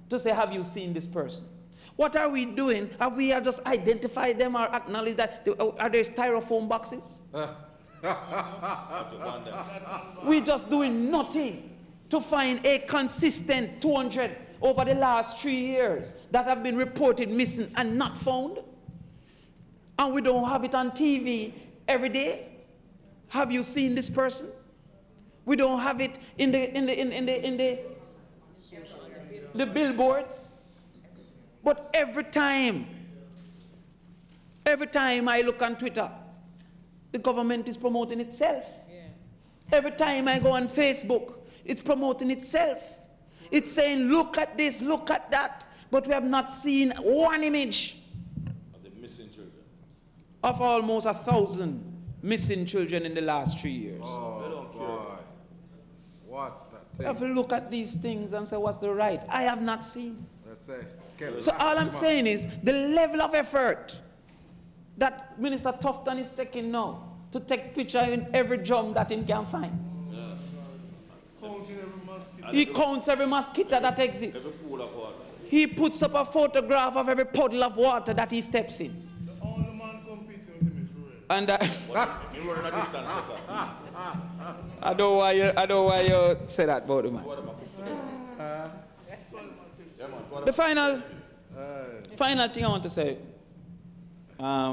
To say, have you seen this person? What are we doing? Have we just identified them or acknowledged that? Are there styrofoam boxes? We're just doing nothing to find a consistent 200 over the last 3 years that have been reported missing and not found. And we don't have it on TV every day. Have you seen this person? We don't have it in the billboards. But every time I look on Twitter, the government is promoting itself. Yeah. Every time I go on Facebook, it's promoting itself. It's saying, look at this, look at that. But we have not seen one image of the missing children. Of almost 1,000 missing children in the last 3 years. Oh, boy. What a thing. We have to look at these things and say, what's the right? I have not seen. Let's say. So all I'm saying is the level of effort that Minister Tufton is taking now to take picture in every drum that he can find. He counts every mosquito that exists. Every pool of water. He puts up a photograph of every puddle of water that he steps in. The only man competing with him is Reid. And you run a distance. I don't know why you say that about the man. The final thing I want to say, I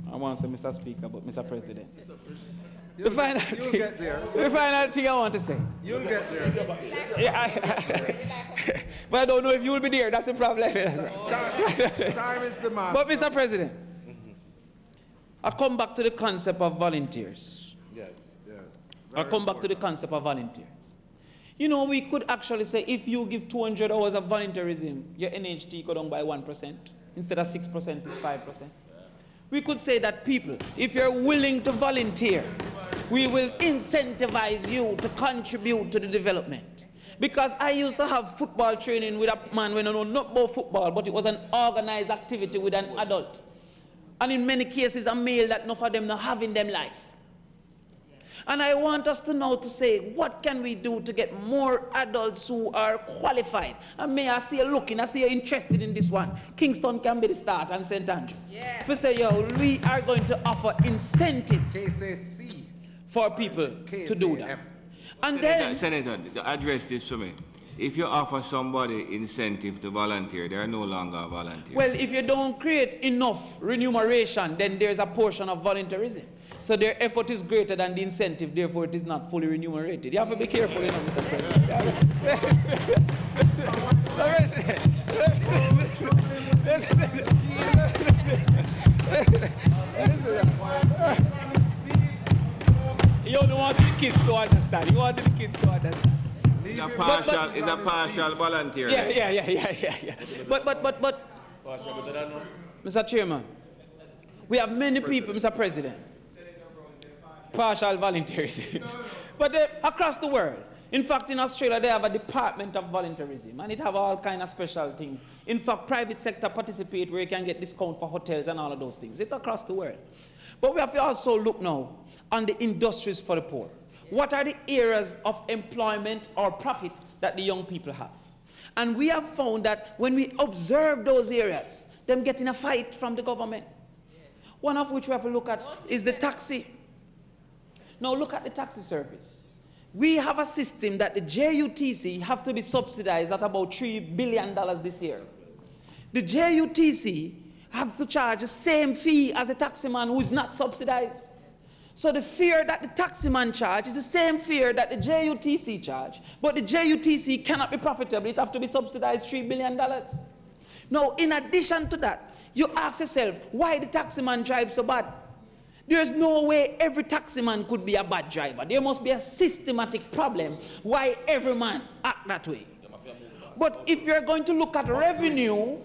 want to say Mr. Speaker, but Mr. President. The final thing I want to say. You'll get there. Yeah, but I don't know if you will be there. That's the problem. Time is the master. But Mr. President, I come back to the concept of volunteers. Yes. I come back to the concept of volunteers. You know, we could actually say if you give 200 hours of volunteerism, your NHT go down by 1%. Instead of 6%, it's 5%. We could say that people, if you're willing to volunteer We will incentivize you to contribute to the development. Because I used to have football training with a man when I know not about football, but it was an organized activity with an adult. And in many cases, a male that enough of them not having them life. And I want us to know to say, what can we do to get more adults who are qualified? And may I see you looking, I see you interested in this one. Kingston can be the start and St. Andrew. Yeah. We say, yo, we are going to offer incentives for people to do that. And then, Senator, address this for me. If you offer somebody incentive to volunteer, they are no longer volunteers. Well, if you don't create enough remuneration, then there's a portion of volunteerism. So their effort is greater than the incentive, therefore it is not fully remunerated. You have to be careful, you know, Mr. President. You don't want the kids to understand. You want the kids to understand. It's a partial volunteer. Yeah. But, Mr. Chairman, we have many people, Mr. President, partial volunteers. But across the world, in fact, in Australia, they have a department of volunteerism, and it have all kind of special things. In fact, private sector participate where you can get discount for hotels and all of those things. It's across the world. But we have to also look now on the industries for the poor. What are the areas of employment or profit that the young people have? And we have found that when we observe those areas, them getting a fight from the government. One of which we have to look at is the taxi. Now look at the taxi service. We have a system that the JUTC have to be subsidized at about $3 billion this year. The JUTC have to charge the same fee as a taximan who is not subsidized. So the fare that the taximan charge is the same fare that the JUTC charge, but the JUTC cannot be profitable. It have to be subsidized $3 billion. Now, in addition to that, you ask yourself, why the taximan drives so bad? There's no way every taximan could be a bad driver. There must be a systematic problem why every man act that way. But if you're going to look at revenue,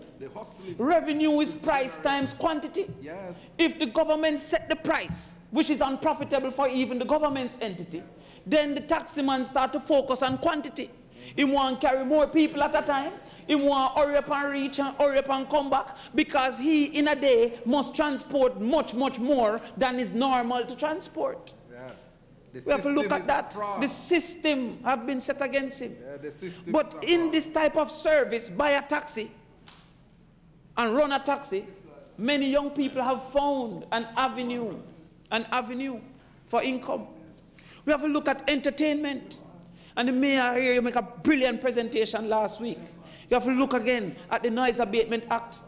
revenue is price times quantity. Yes. If the government set the price, which is unprofitable for even the government's entity, then the taximan start to focus on quantity. He want to carry more people at a time. He want to hurry up and reach and hurry up and come back, because he in a day must transport much more than is normal to transport. Yeah. We have to look at that. The system have been set against him. Yeah, but in this type of service, buy a taxi and run a taxi, many young people have found an avenue for income. We have to look at entertainment. And the mayor here make a brilliant presentation last week. You have to look again at the Noise Abatement Act.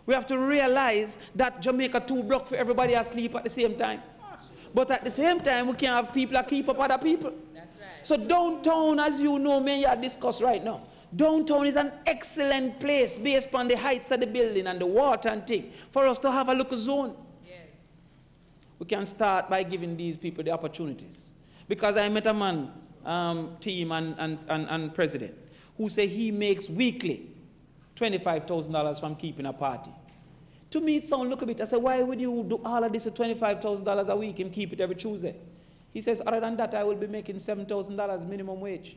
We have to realize that Jamaica too broke for everybody asleep at the same time. But at the same time, we can't have people that keep up other people. That's right. So downtown, as you know, Mayor discussed right now, downtown is an excellent place based upon the heights of the building and the water and thing for us to have a local zone. Yes. We can start by giving these people the opportunities. Because I met a man, team and president, who say he makes weekly $25,000 from keeping a party. To me, it sounds, look a bit, I said, why would you do all of this with $25,000 a week and keep it every Tuesday? He says, other than that, I will be making $7,000 minimum wage.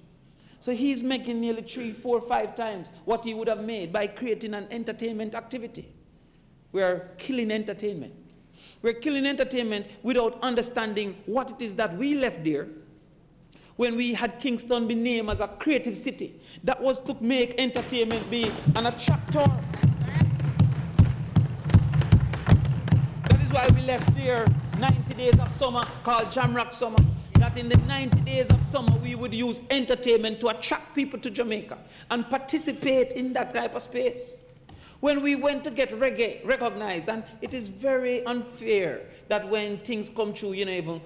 So he's making nearly 3, 4, 5 times what he would have made by creating an entertainment activity. We are killing entertainment. We're killing entertainment without understanding what it is that we left there when we had Kingston be named as a creative city. That was to make entertainment be an attractor. That is why we left there 90 days of summer called Jamrock Summer. That in the 90 days of summer we would use entertainment to attract people to Jamaica and participate in that type of space. When we went to get reggae recognized, and it is very unfair that when things come true, you know, even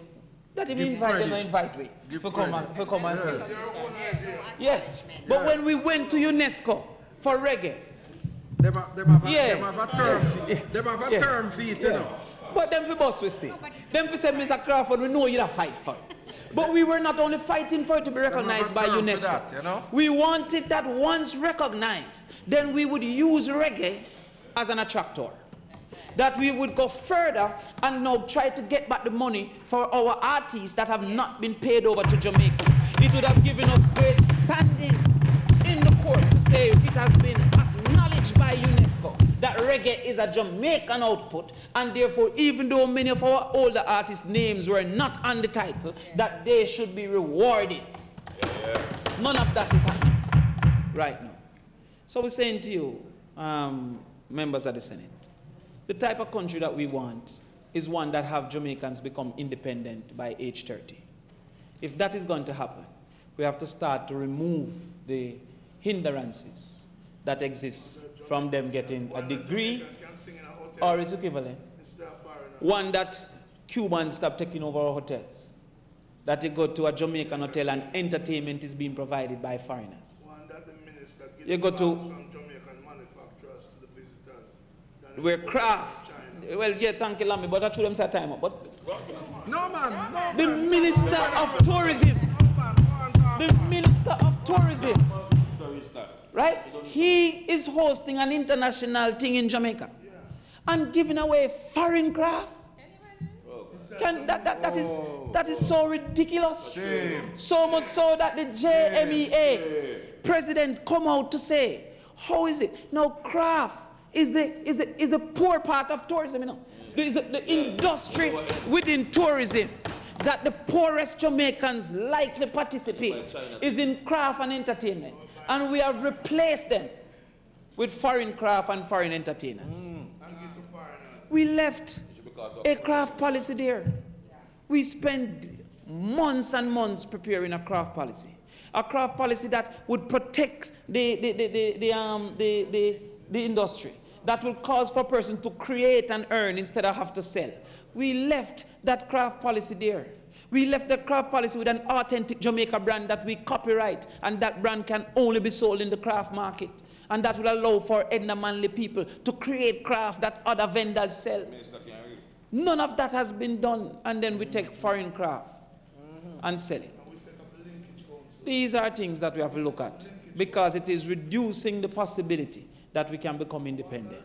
that even invite we for come and sing. Yes, but when we went to UNESCO for reggae, they have a term for it, you know. But them for boss we stay. Them for say, Mr. Crawford, we know you'll fight for it. But we were not only fighting for it to be recognized by UNESCO. That, you know? We wanted that once recognized, then we would use reggae as an attractor. that we would go further and now try to get back the money for our artists that have not been paid over to Jamaica. It would have given us great standing in the court to say it has been acknowledged by UNESCO that reggae is a Jamaican output, and therefore, even though many of our older artists' names were not on the title, that they should be rewarded. None of that is happening right now. So we're saying to you, members of the Senate, the type of country that we want is one that have Jamaicans become independent by age 30. If that is going to happen, we have to start to remove the hindrances that exist from them getting a degree or its equivalent. One, that Cubans stop taking over our hotels. That you go to a Jamaican hotel and entertainment is being provided by foreigners. One, that the minister you go to from Jamaican manufacturers to the visitors. Where craft. Well, yeah, thank you, Lamy, but I told them say time up. But no, man. No, the man. Minister of Tourism. The Minister of Tourism. Right? He is hosting an international thing in Jamaica and giving away foreign craft. That is so ridiculous. Shame. So much so that the JMEA president come out to say, how is it? Now craft is the poor part of tourism, you know. Is the industry within tourism that the poorest Jamaicans likely participate is in craft and entertainment. And we have replaced them with foreign craft and foreign entertainers. We left a craft policy there. We spent months and months preparing a craft policy. A craft policy that would protect the industry, that will cause for a person to create and earn instead of have to sell. We left that craft policy there. We left the craft policy with an authentic Jamaica brand that we copyright, and that brand can only be sold in the craft market. And that will allow for Edna Manley people to create craft that other vendors sell. None of that has been done, and then we take foreign craft and sell it. These are things that we have to look at, because it is reducing the possibility that we can become independent.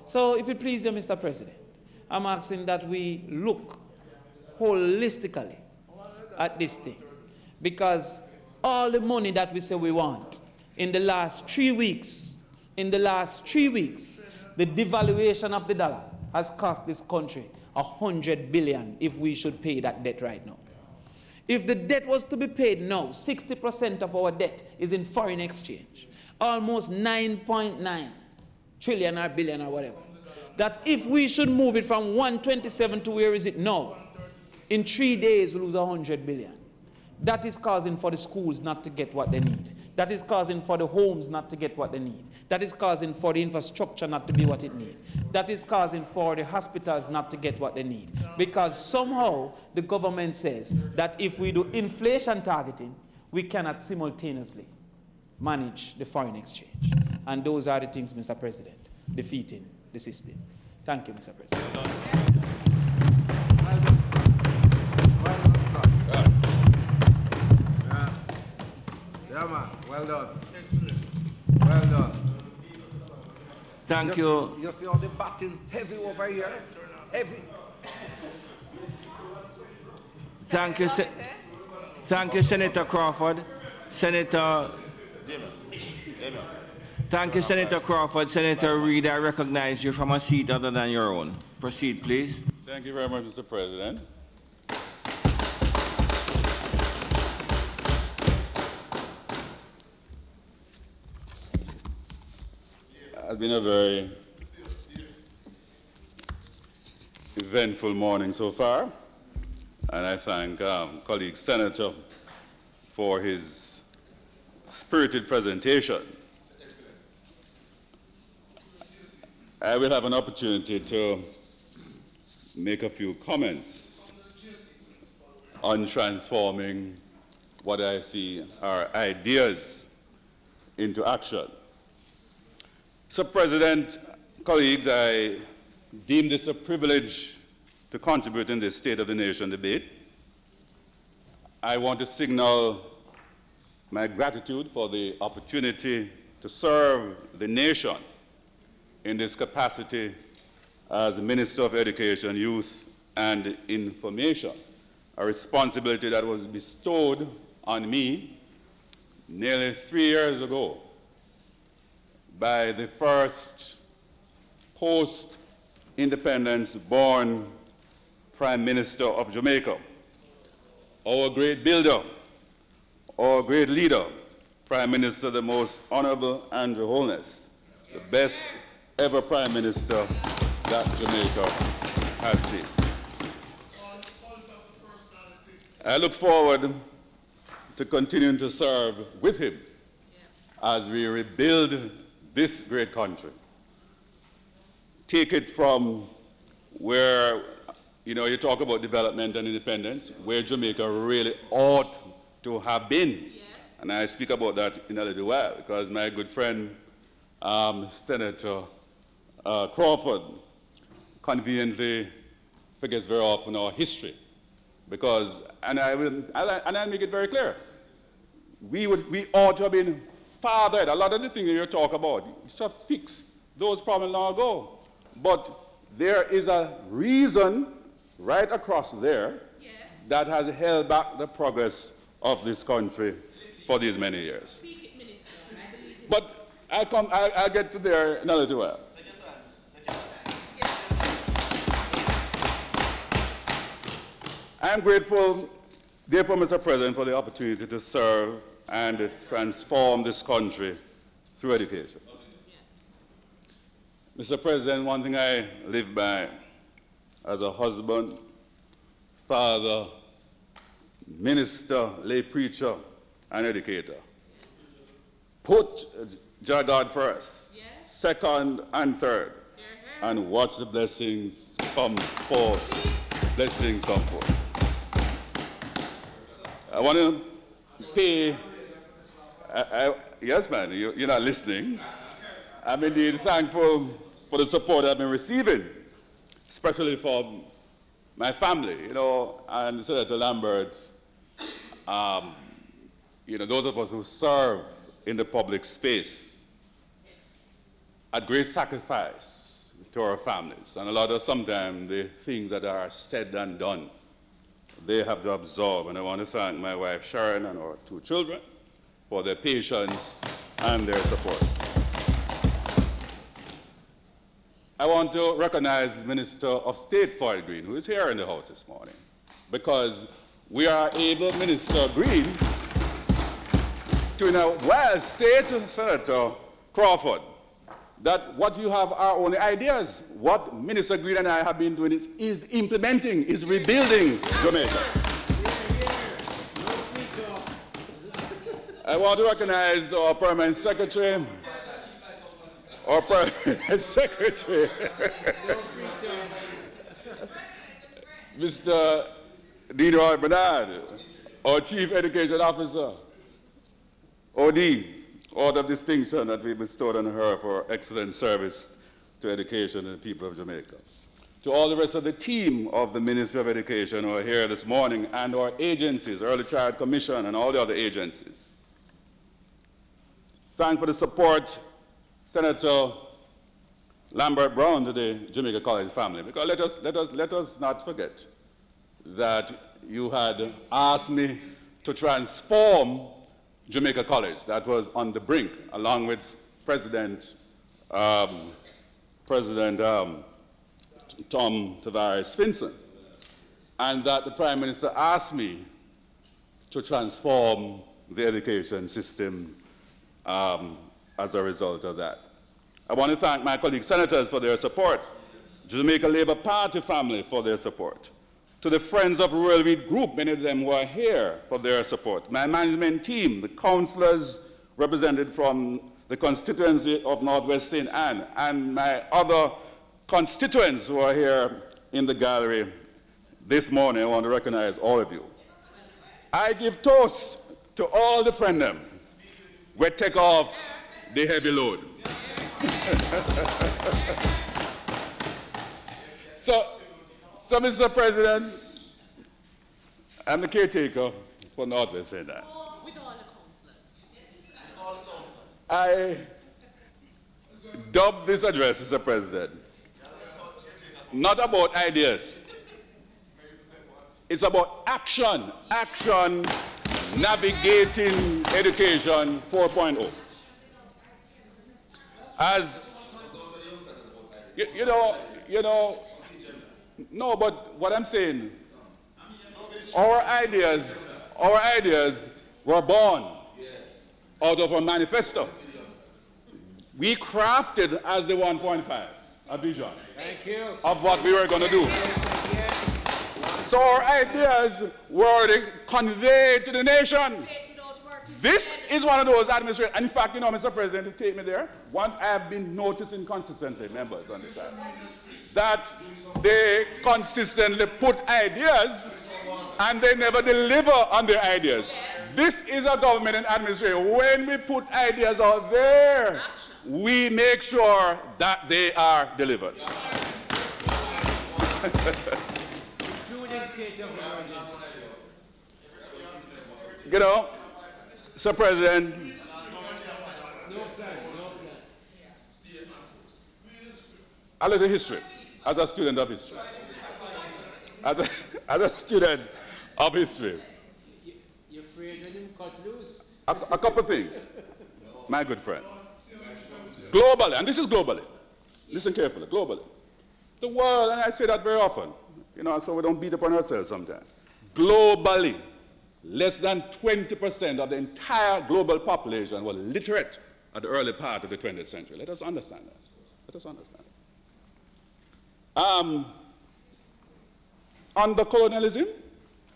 So if it pleases you, Mr. President, I'm asking that we look holistically at this thing, because all the money that we say we want in the last 3 weeks, the devaluation of the dollar has cost this country 100 billion if we should pay that debt right now. If the debt was to be paid now, 60% of our debt is in foreign exchange, almost 9.9 trillion or billion or whatever. That if we should move it from 127 to where is it now, in 3 days we lose 100 billion. That is causing for the schools not to get what they need. That is causing for the homes not to get what they need. That is causing for the infrastructure not to be what it needs. That is causing for the hospitals not to get what they need. Because somehow the government says that if we do inflation targeting, we cannot simultaneously manage the foreign exchange. And those are the things, Mr. President, defeating the system. Thank you, Mr. President. Yeah, man. Well done. Excellent. Well done. Thank you. You see all the batting heavy over here? Heavy. Thank you, Senator Crawford. Senator. Thank you, Senator Crawford. Senator Reid, I recognize you from a seat other than your own. Proceed, please. Thank you very much, Mr. President. It's been a very eventful morning so far, and I thank colleague Senator for his spirited presentation. I will have an opportunity to make a few comments on transforming what I see are ideas into action. Mr. President, colleagues, I deem this a privilege to contribute in this State of the Nation debate. I want to signal my gratitude for the opportunity to serve the nation in this capacity as Minister of Education, Youth and Information, a responsibility that was bestowed on me nearly 3 years ago by the first post-independence born Prime Minister of Jamaica, our great builder, our great leader, Prime Minister, the most Honourable Andrew Holness, the best ever Prime Minister that Jamaica has seen. I look forward to continuing to serve with him as we rebuild this great country. Take it from where, you talk about development and independence, where Jamaica really ought to have been. Yes. And I speak about that in a little while, because my good friend, Senator Crawford, conveniently forgets very often our history. Because, and I make it very clear, we ought to have been fathered. A lot of the things you talk about, you should have fixed those problems long ago. But there is a reason right across there that has held back the progress of this country for these many years. But I'll get to there in a little while. I am grateful, therefore, Mr. President, for the opportunity to serve and transform this country through education. Mr. President, one thing I live by as a husband, father, minister, lay preacher, and educator. Put Jah God first, second and third, and watch the blessings come forth. Blessings come forth. I want to pay, yes, man, you're not listening. I'm indeed thankful for the support I've been receiving, especially from my family, and Senator Lambert, those of us who serve in the public space at great sacrifice to our families. And a lot of sometimes the things that are said and done, they have to absorb. And I want to thank my wife Sharon and our 2 children for their patience and their support. I want to recognize Minister of State Floyd Green, who is here in the House this morning, because we are able, Minister Green, to in a while say to Senator Crawford that what you have are only ideas. What Minister Green and I have been doing is implementing, is rebuilding Jamaica. I want to recognize our Permanent Secretary, Mr. Dean Bernard, our Chief Education Officer, OD, Order of Distinction that we bestowed on her for excellent service to education and the people of Jamaica. To all the rest of the team of the Ministry of Education who are here this morning, and our agencies, Early Child Commission and all the other agencies. Thank for the support, Senator Lambert Brown, to the Jamaica College family, because let us not forget that you had asked me to transform Jamaica College. That was on the brink, along with President Tom Tavares Finson, and that the Prime Minister asked me to transform the education system as a result of that. I want to thank my colleague senators for their support, Jamaica Labour Party family for their support, to the Friends of Rural Reid Group, many of them who are here, for their support, my management team, the councillors represented from the constituency of Northwest St. Anne, and my other constituents who are here in the gallery this morning. I want to recognize all of you. I give toast to all the friend them. We take off the heavy load. So, Mr. President, I'm the caretaker for Northwest St. Anne. With all the councillors. I dubbed this address, Mr. President, not about ideas. It's about action. Action, navigating education 4.0. As you know, no, but what I'm saying, our ideas were born out of a manifesto. We crafted as the 1.5 a vision of what we were going to do. So our ideas were conveyed to the nation. This is one of those administrations. And in fact, you know, Mr. President, to take me there, what I have been noticing consistently, members on this side, that they consistently put ideas and they never deliver on their ideas. This is a government and administration. When we put ideas out there, we make sure that they are delivered. You know, Mr. President, a little history, as a student of history. As a student of history. You're afraid when him cut loose? A couple of things, my good friend. Globally, and this is globally, listen carefully, globally. The world, and I say that very often, you know, so we don't beat up on ourselves sometimes. Globally, less than 20% of the entire global population was literate at the early part of the 20th century. Let us understand that. Let us understand that. Under colonialism,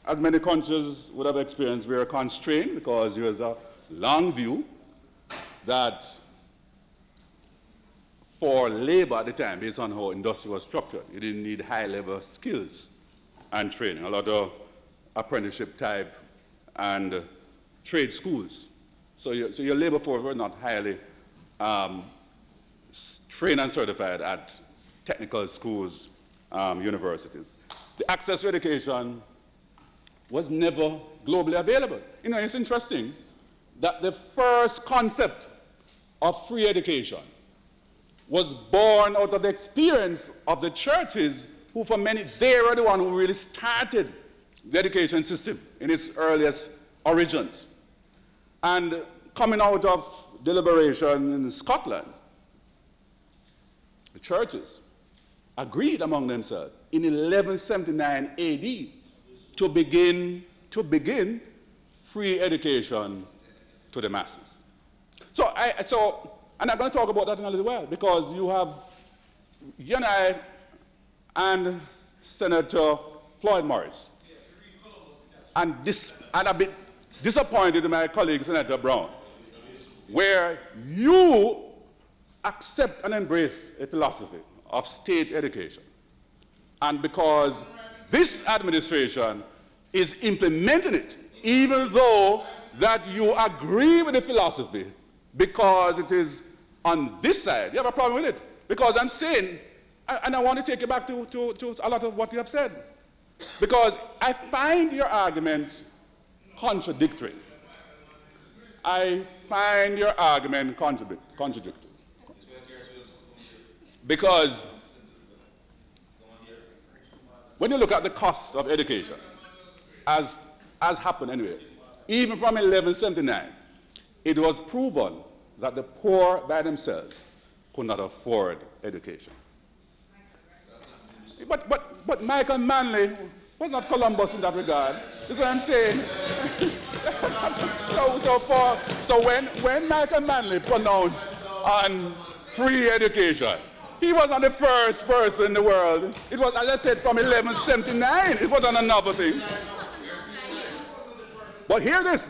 as many countries would have experienced, we were constrained because there was a long view that for labor at the time, based on how industry was structured, you didn't need high-level skills and training, a lot of apprenticeship type and trade schools. So your labor force were not highly trained and certified at technical schools, universities. The access to education was never globally available. You know, it's interesting that the first concept of free education was born out of the experience of the churches who, for many, they were the one who really started the education system in its earliest origins. And coming out of deliberation in Scotland, the churches agreed among themselves in 1179 AD to begin free education to the masses. And I'm going to talk about that in a little while, because you and I and Senator Floyd Morris, and a bit disappointed in my colleague Senator Brown, where you accept and embrace a philosophy of state education. And because this administration is implementing it, even though that you agree with the philosophy, because it is on this side, you have a problem with it. Because I'm saying, and I want to take you back to a lot of what you have said, because I find your argument contradictory. I find your argument contradictory. Because when you look at the cost of education, as happened anyway, even from 1179, it was proven that the poor by themselves could not afford education. But Michael Manley was not Columbus in that regard. That's what I'm saying. so when Michael Manley pronounced on free education, he was not the first person in the world. It was, as I said, from 1179. It wasn't another thing. But hear this.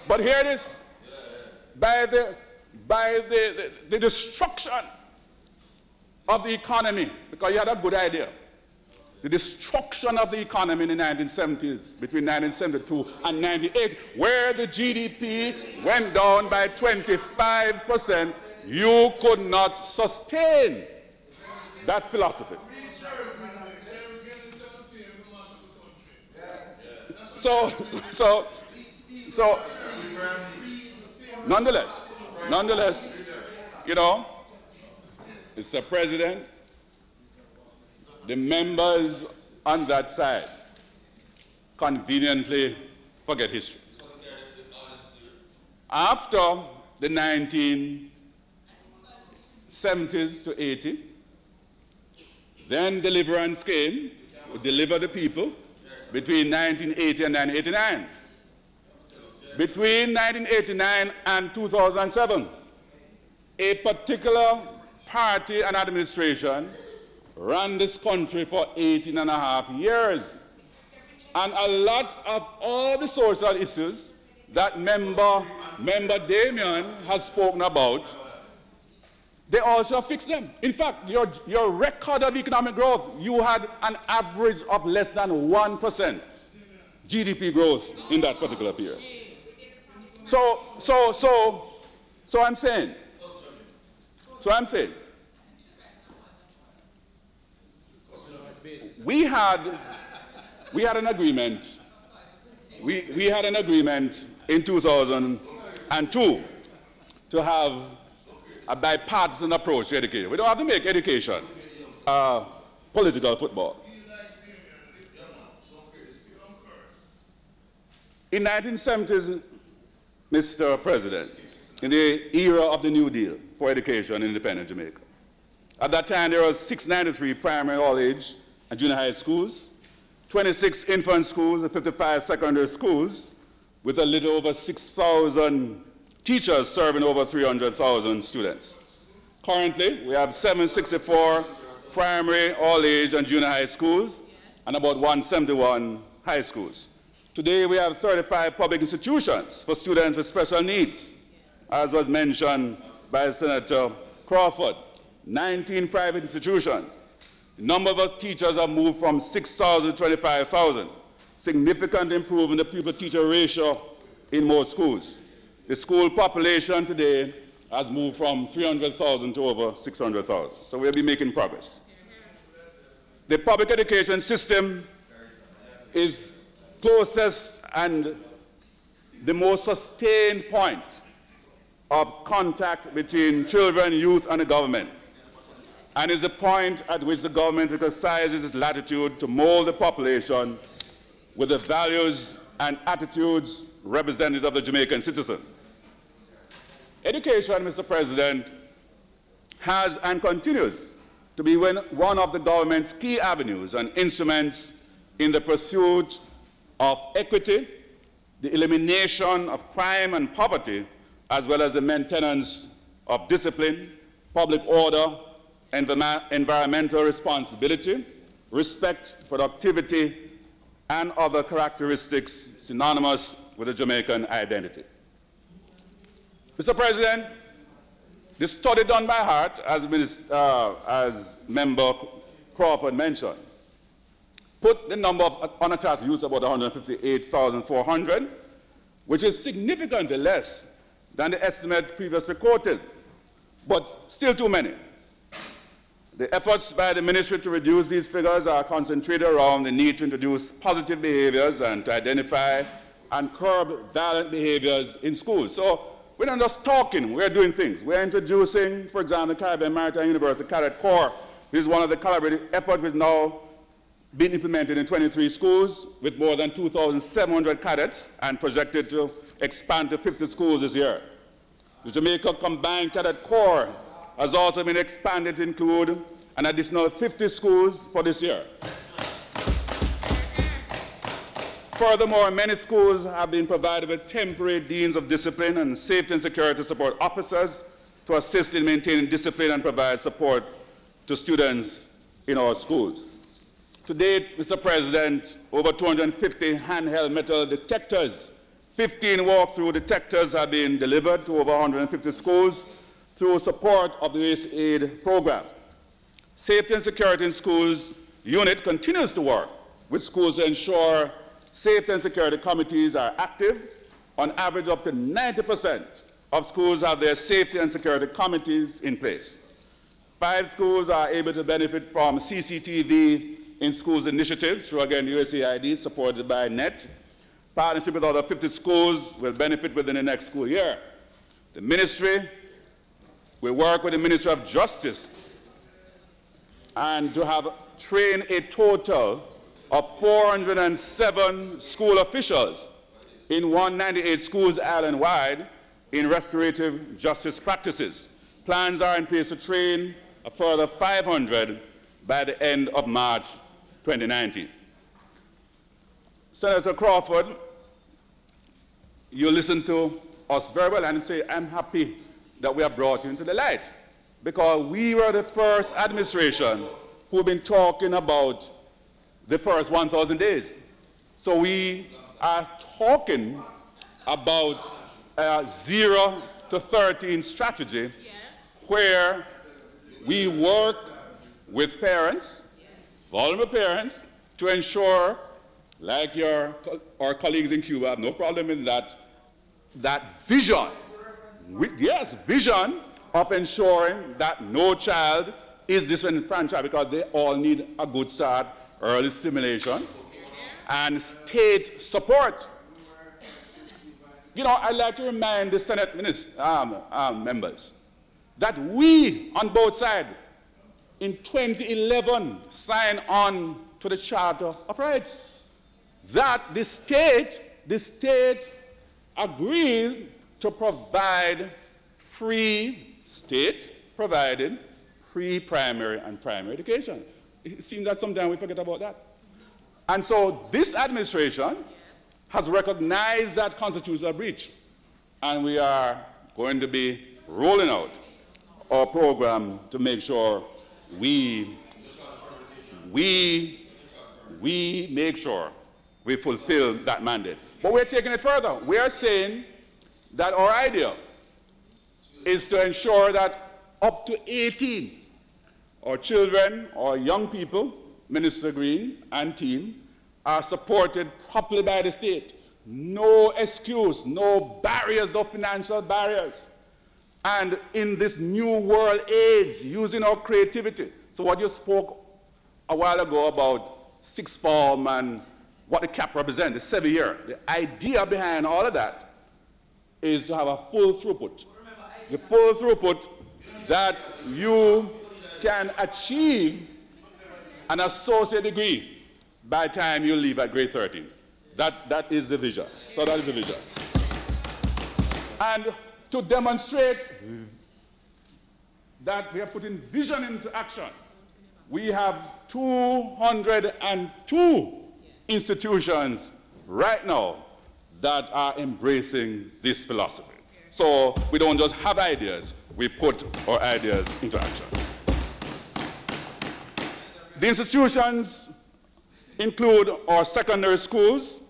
By the destruction of the economy, because you had a good idea, the destruction of the economy in the 1970s, between 1972 and 98, where the GDP went down by 25%, you could not sustain that philosophy. So, nonetheless, you know, Mr. President, the members on that side conveniently forget history. After the 1970s to 80, then deliverance came, to deliver the people between 1980 and 1989. Between 1989 and 2007, a particular party and administration ran this country for 18 and a half years. And a lot of all the social issues that member Damien has spoken about, they also fixed them. In fact, your record of economic growth, you had an average of less than 1% GDP growth in that particular period. So I'm saying, we had an agreement. We had an agreement in 2002 to have a bipartisan approach to education. We don't have to make education political football. In 1970s, Mr. President, in the era of the New Deal for education in independent Jamaica, at that time there were 693 primary, all-age, and junior high schools, 26 infant schools, and 55 secondary schools, with a little over 6,000 teachers serving over 300,000 students. Currently, we have 764 primary, all-age, and junior high schools, and about 171 high schools. Today, we have 35 public institutions for students with special needs, as was mentioned by Senator Crawford, 19 private institutions. The number of teachers have moved from 6,000 to 25,000, significantly improving the pupil-teacher ratio in most schools. The school population today has moved from 300,000 to over 600,000. So we'll be making progress. The public education system is closest and the most sustained point of contact between children, youth, and the government, and is the point at which the government exercises its latitude to mold the population with the values and attitudes representative of the Jamaican citizen. Education, Mr. President, has and continues to be one of the government's key avenues and instruments in the pursuit of equity, the elimination of crime and poverty, as well as the maintenance of discipline, public order, environmental responsibility, respect, productivity, and other characteristics synonymous with the Jamaican identity. Mr. President, the study done by Hart, as Member Crawford mentioned, put the number of unattached youth about 158,400, which is significantly less than the estimate previously quoted, but still too many. The efforts by the ministry to reduce these figures are concentrated around the need to introduce positive behaviors and to identify and curb violent behaviors in schools. So we're not just talking, we're doing things. We're introducing, for example, the Caribbean Maritime University Cadet Corps, which is one of the collaborative efforts which is now being implemented in 23 schools with more than 2,700 cadets and projected to expand to 50 schools this year. The Jamaica Combined Cadet Corps has also been expanded to include an additional 50 schools for this year. Furthermore, many schools have been provided with temporary deans of discipline and safety and security support officers to assist in maintaining discipline and provide support to students in our schools. To date, Mr. President, over 250 handheld metal detectors, 15 walk-through detectors have been delivered to over 150 schools through support of the USAID program. Safety and Security in Schools unit continues to work with schools to ensure safety and security committees are active. On average, up to 90% of schools have their safety and security committees in place. 5 schools are able to benefit from CCTV in schools initiatives through, again, USAID, supported by NET. Partnership with other 50 schools will benefit within the next school year. The ministry will work with the Ministry of Justice and to have trained a total of 407 school officials in 198 schools island-wide in restorative justice practices. Plans are in place to train a further 500 by the end of March 2019. Senator Crawford, you listen to us very well and say, I'm happy that we have brought you into the light, because we were the first administration who've been talking about the first 1,000 days. So we are talking about a 0 to 13 strategy where we work with parents, vulnerable parents, to ensure, like our colleagues in Cuba have no problem in that vision, vision of ensuring that no child is disenfranchised, because they all need a good start, early stimulation, and state support. You know, I'd like to remind the Senate members that we, on both sides, in 2011, signed on to the Charter of Rights, that the state agrees to provide free, state-provided pre-primary and primary education. It seems that sometimes we forget about that. And so this administration has recognized that constitutional breach, and we are going to be rolling out our program to make sure we make sure we fulfill that mandate. But we're taking it further. We are saying that our idea is to ensure that up to 18, our children or young people, Minister Green and team, are supported properly by the state. No excuse, no barriers, no financial barriers. And in this new world age, using our creativity. So what you spoke a while ago about sixth form and what the cap represents, the 7-year, the idea behind all of that is to have a full throughput. The full throughput that you can achieve an associate degree by the time you leave at grade 13. That is the vision. So that is the vision. And to demonstrate that we are putting vision into action, we have 202 institutions right now that are embracing this philosophy. So we don't just have ideas, we put our ideas into action. The institutions include our secondary schools,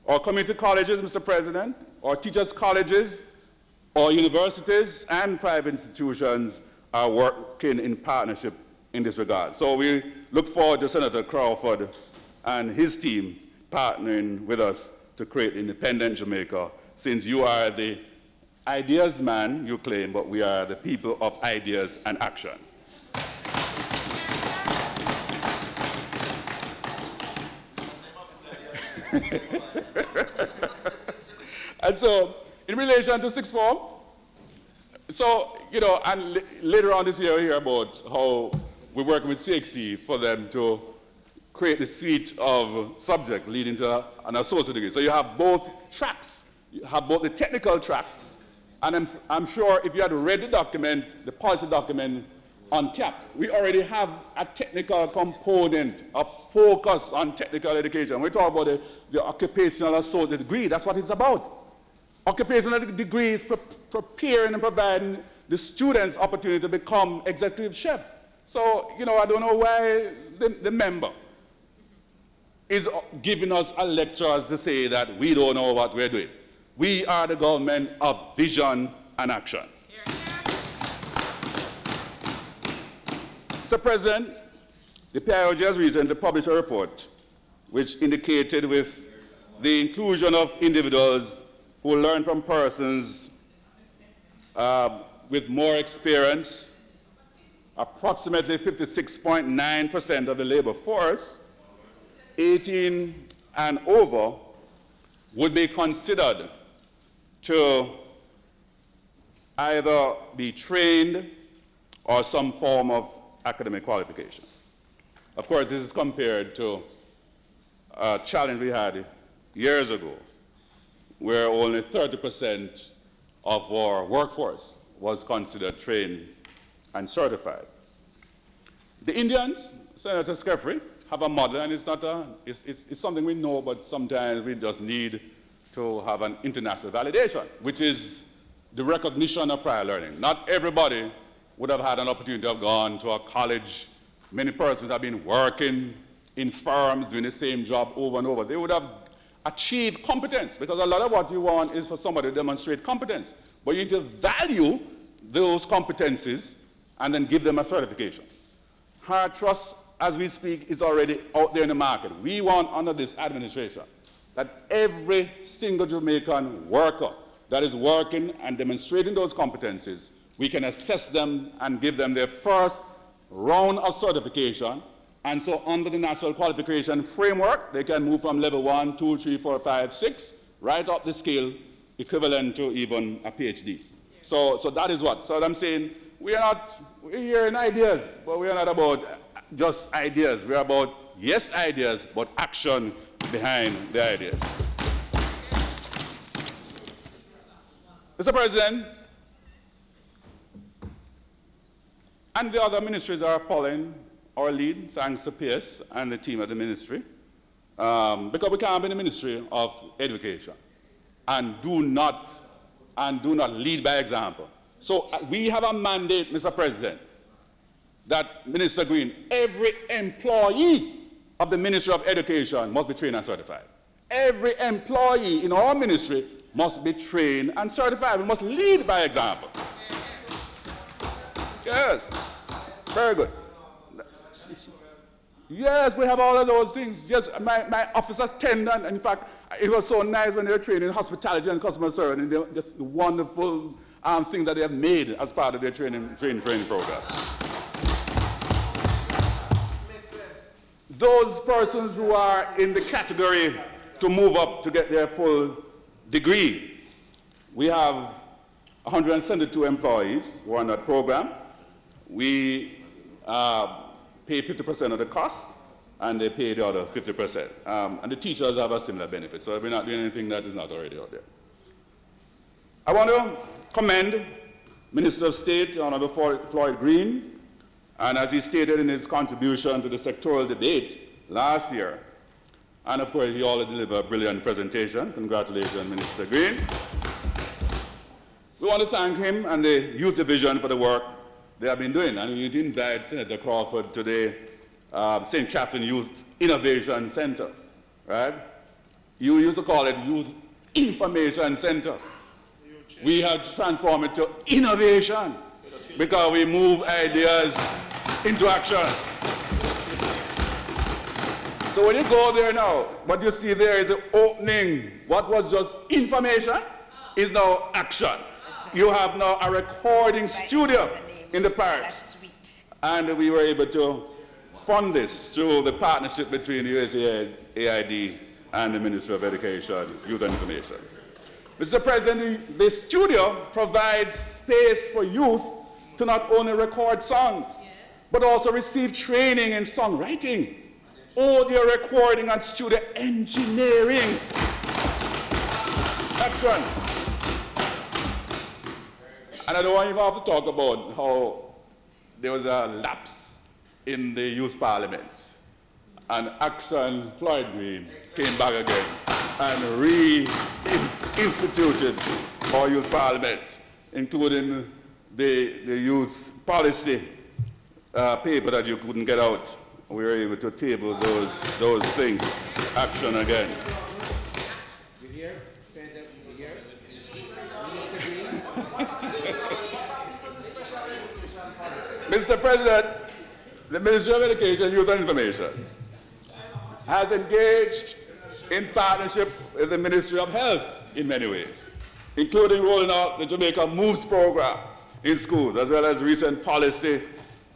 our community colleges, Mr. President, our teachers' colleges, our universities, and private institutions are working in partnership in this regard. So we look forward to Senator Crawford and his team partnering with us to create independent Jamaica, since you are the ideas man, you claim, but we are the people of ideas and action. And so, in relation to sixth form, so, you know, and later on this year, we'll hear about how we're working with CXC for them to create the suite of subject leading to an associate degree. So you have both tracks. You have both the technical track, and I'm sure if you had read the document, the policy document on CAP, we already have a technical component, a focus on technical education. We talk about the occupational associate degree. That's what it's about. Occupational degree is preparing and providing the students opportunity to become executive chef. So, you know, I don't know why the member is giving us a lecture to say that we don't know what we're doing. We are the government of vision and action. Mr. President, the PIOG has recently published a report which indicated with the inclusion of individuals who learn from persons with more experience, approximately 56.9% of the labor force, 18 and over, would be considered to either be trained or some form of academic qualification. Of course, this is compared to a challenge we had years ago, where only 30% of our workforce was considered trained and certified. The Indians, Senator Sceffrey, have a model, and it's something we know, but sometimes we just need to have an international validation, which is the recognition of prior learning. Not everybody would have had an opportunity to have gone to a college. Many persons have been working in firms doing the same job over and over. They would have achieved competence, because a lot of what you want is for somebody to demonstrate competence. But you need to value those competencies and then give them a certification. Hard Trust, as we speak, is already out there in the market. We want, under this administration, that every single Jamaican worker that is working and demonstrating those competencies, we can assess them and give them their first round of certification. And so under the National Qualification Framework, they can move from level 1, 2, 3, 4, 5, 6, right up the scale, equivalent to even a PhD. So that is what. So I'm saying, we're hearing ideas, but we are not about just ideas. We're about, yes, ideas, but action behind the ideas. Mr. President, and the other ministries are following our lead, thanks to Pierce and the team at the ministry, because we can't be in the Ministry of Education and do not lead by example. So we have a mandate, Mr. President, that Minister Green, every employee of the Ministry of Education must be trained and certified. Every employee in our ministry must be trained and certified. We must lead by example. Yes, very good. Yes, we have all of those things. Yes, my officers tend, and in fact, it was so nice when they were trained in hospitality and customer service, and just the wonderful things that they have made as part of their training program. Makes sense. Those persons who are in the category to move up to get their full degree, we have 172 employees who are on that program. We pay 50% of the cost, and they pay the other 50%. And the teachers have a similar benefit, so we're not doing anything that is not already out there. I want to commend Minister of State, Honourable Floyd Green, and as he stated in his contribution to the sectoral debate last year, and of course he already delivered a brilliant presentation. Congratulations, Minister Green. We want to thank him and the Youth Division for the work they have been doing. And we invite Senator Crawford to the St. Catherine Youth Innovation Center, right? You used to call it Youth Information Center. We have transformed it to innovation because we move ideas into action. So when you go there now, what you see there is the opening. What was just information is now action. You have now a recording studio in the parish. And we were able to fund this through the partnership between the USAID and the Ministry of Education, Youth and Information. Mr. President, the studio provides space for youth to not only record songs, but also receive training in songwriting, audio recording, and studio engineering. Action. And I don't want you to have to talk about how there was a lapse in the youth parliament. And Action Floyd Green came back again and reinstituted our youth parliament, including the youth policy paper that you couldn't get out. We were able to table those things. Action again. You hear? Say that you hear? Mr. President, the Ministry of Education, Youth and Information has engaged in partnership with the Ministry of Health in many ways, including rolling out the Jamaica Moves program in schools, as well as recent policy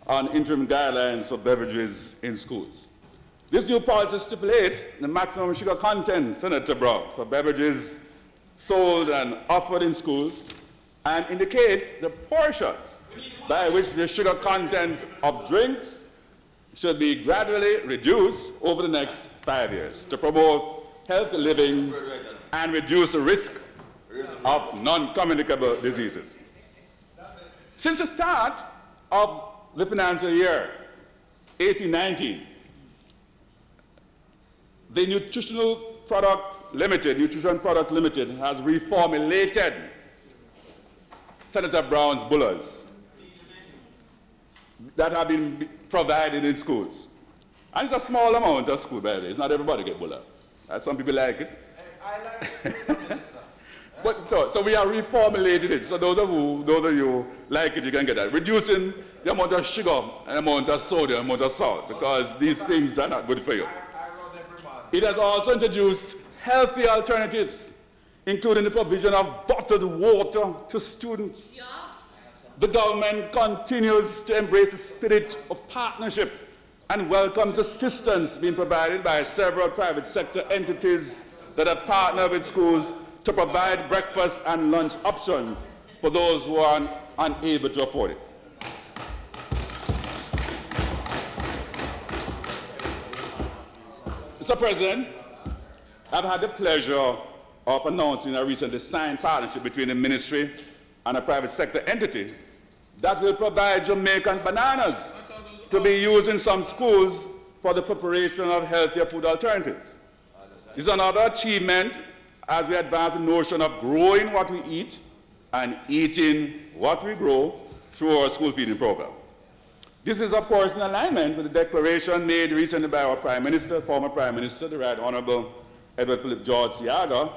on interim guidelines for beverages in schools. This new policy stipulates the maximum sugar content, Senator Brown, for beverages sold and offered in schools, and indicates the portions by which the sugar content of drinks should be gradually reduced over the next 5 years to promote healthy living and reduce the risk of non-communicable diseases. Since the start of the financial year 18-19, the Nutrition Product Limited has reformulated Senator Brown's bullets that have been provided in schools. And it's a small amount of school, by the way. It's not everybody get bulla. Some people like it. I like it, But so we are reformulating it. So those of you like it, you can get that. Reducing the amount of sugar and amount of sodium, amount of salt, because these things are not good for you. It has also introduced healthy alternatives, including the provision of bottled water to students. Yeah. The government continues to embrace the spirit of partnership and welcomes assistance being provided by several private sector entities that have partnered with schools to provide breakfast and lunch options for those who are unable to afford it. Mr. President, I've had the pleasure of announcing a recently signed partnership between the ministry and a private sector entity that will provide Jamaican bananas to be used in some schools for the preparation of healthier food alternatives. This is another achievement as we advance the notion of growing what we eat and eating what we grow through our school feeding program. This is, of course, in alignment with the declaration made recently by our Prime Minister, former Prime Minister, the Right Honourable Edward Philip George Siaga,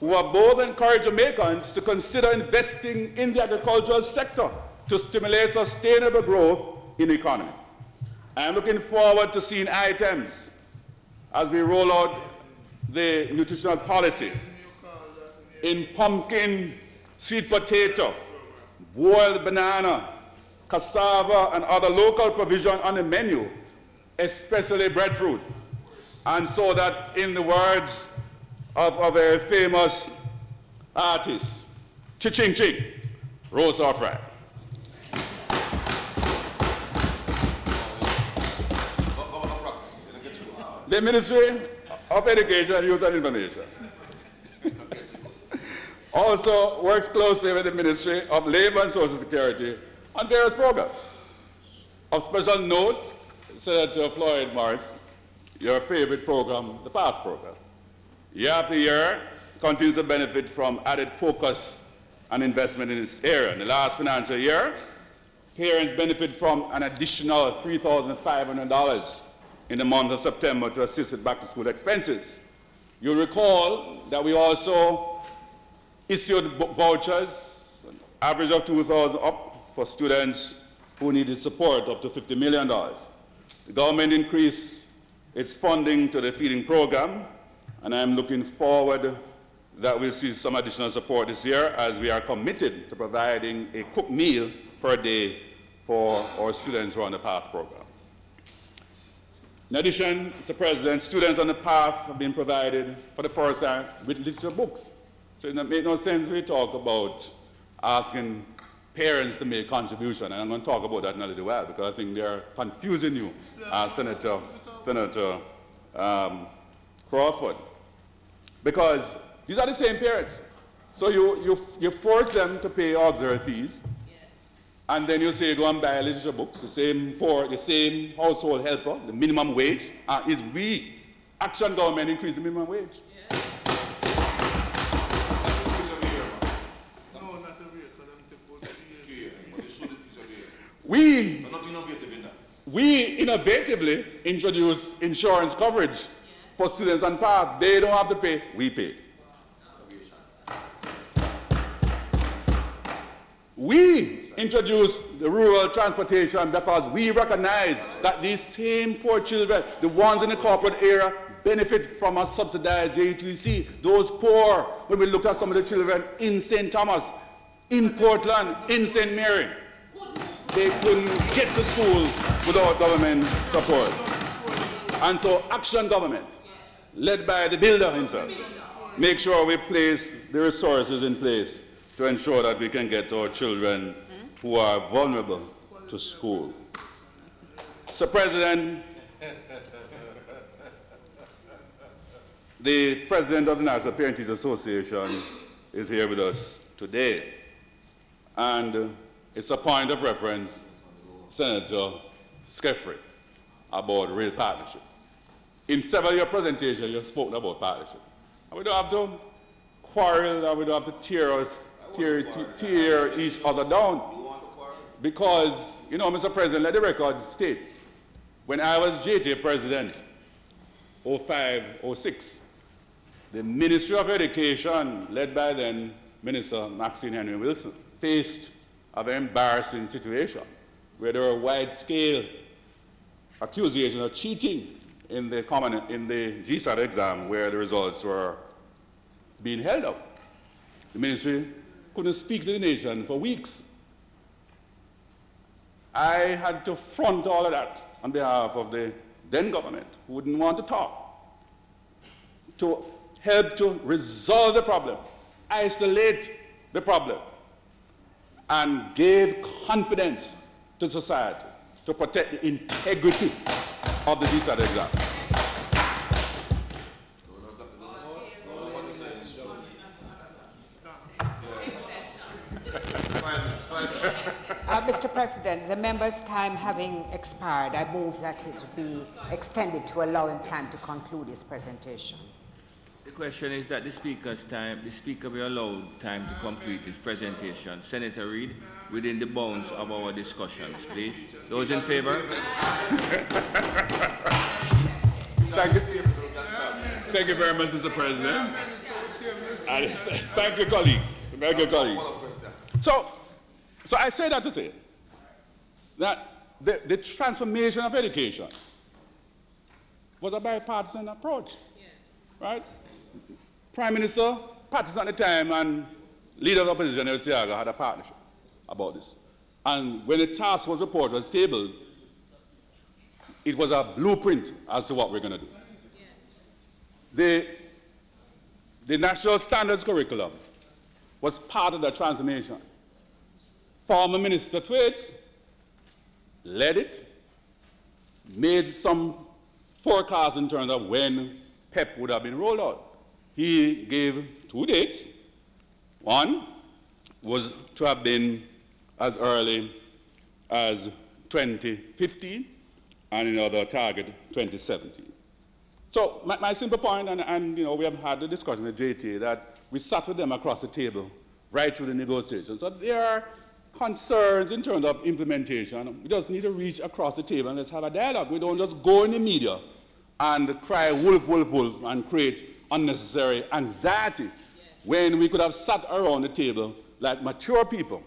who have both encouraged Jamaicans to consider investing in the agricultural sector to stimulate sustainable growth in the economy. I am looking forward to seeing items as we roll out the nutritional policy in pumpkin, sweet potato, boiled banana, cassava, and other local provision on the menu, especially breadfruit. And so that, in the words of a very famous artist, chi-ching ching, roast or fried. The Ministry of Education, Youth and Information also works closely with the Ministry of Labour and Social Security on various programs. Of special note, Senator Floyd Morris, your favorite program, the PATH program. Year after year, continues to benefit from added focus and investment in this area. In the last financial year, parents benefit from an additional $3,500 in the month of September to assist with back-to-school expenses. You'll recall that we also issued vouchers, an average of $2,000 up for students who needed support, up to $50 million. The government increased its funding to the feeding program, and I'm looking forward that we'll see some additional support this year as we are committed to providing a cooked meal per day for our students who are on the PATH program. In addition, Mr. President, students on the PATH have been provided for the first time with literature books. So it makes no sense we talk about asking parents to make a contribution, and I'm going to talk about that in a little while because I think they're confusing you, Senator Crawford, because these are the same parents. So you force them to pay auxiliary fees, and then you say go and buy literature books, the same household helper, the minimum wage, is we, Action Government, increase the minimum wage. Yeah. We innovatively introduce insurance coverage for students on PATH. They don't have to pay, we pay. We introduce the rural transportation because we recognize that these same poor children, the ones in the corporate area, benefit from a subsidized J2C. Those poor, when we look at some of the children in St. Thomas, in Portland, in St. Mary, they couldn't get to school without government support. And so Action Government, led by the builder himself, make sure we place the resources in place to ensure that we can get our children who are vulnerable to school. Mr. President, the President of the National Parent Teachers Association is here with us today. And it's a point of reference, Senator Skeffrey, about real partnership. In several of your presentations, you've spoken about partnership. And we don't have to quarrel, and we don't have to tear each other down. Because, you know, Mr. President, let the record state, when I was JTA President, 05-06, the Ministry of Education, led by then Minister Maxine Henry Wilson, faced a very embarrassing situation where there were wide-scale accusations of cheating in the GSAT exam where the results were being held up. The ministry couldn't speak to the nation for weeks. I had to front all of that on behalf of the then government, who wouldn't want to talk, to help to resolve the problem, isolate the problem, and gave confidence to society to protect the integrity of the GSAT exam. Mr. President, the member's time having expired, I move that it be extended to allow him time to conclude his presentation. The question is that the speaker be allowed time to complete his presentation. Senator Reid, within the bounds of our discussions, please. Those in favor? Thank you very much, Mr. President. And thank you, colleagues. Thank you, colleagues. So I say that to say that the transformation of education was a bipartisan approach, right? Prime Minister Patterson at the time and leader of the opposition, El Siaga, had a partnership about this. And when the task force report was tabled, it was a blueprint as to what we're going to do. The National Standards Curriculum was part of the transformation. Former Minister Thwaites led it, made some forecasts in terms of when PEP would have been rolled out. He gave 2 dates. One was to have been as early as 2015, and another target 2017. So my simple point, and you know, we have had the discussion with JTA, that we sat with them across the table right through the negotiations. So there are concerns in terms of implementation. We just need to reach across the table and let's have a dialogue. We don't just go in the media and cry wolf, wolf, wolf and create unnecessary anxiety when we could have sat around the table like mature people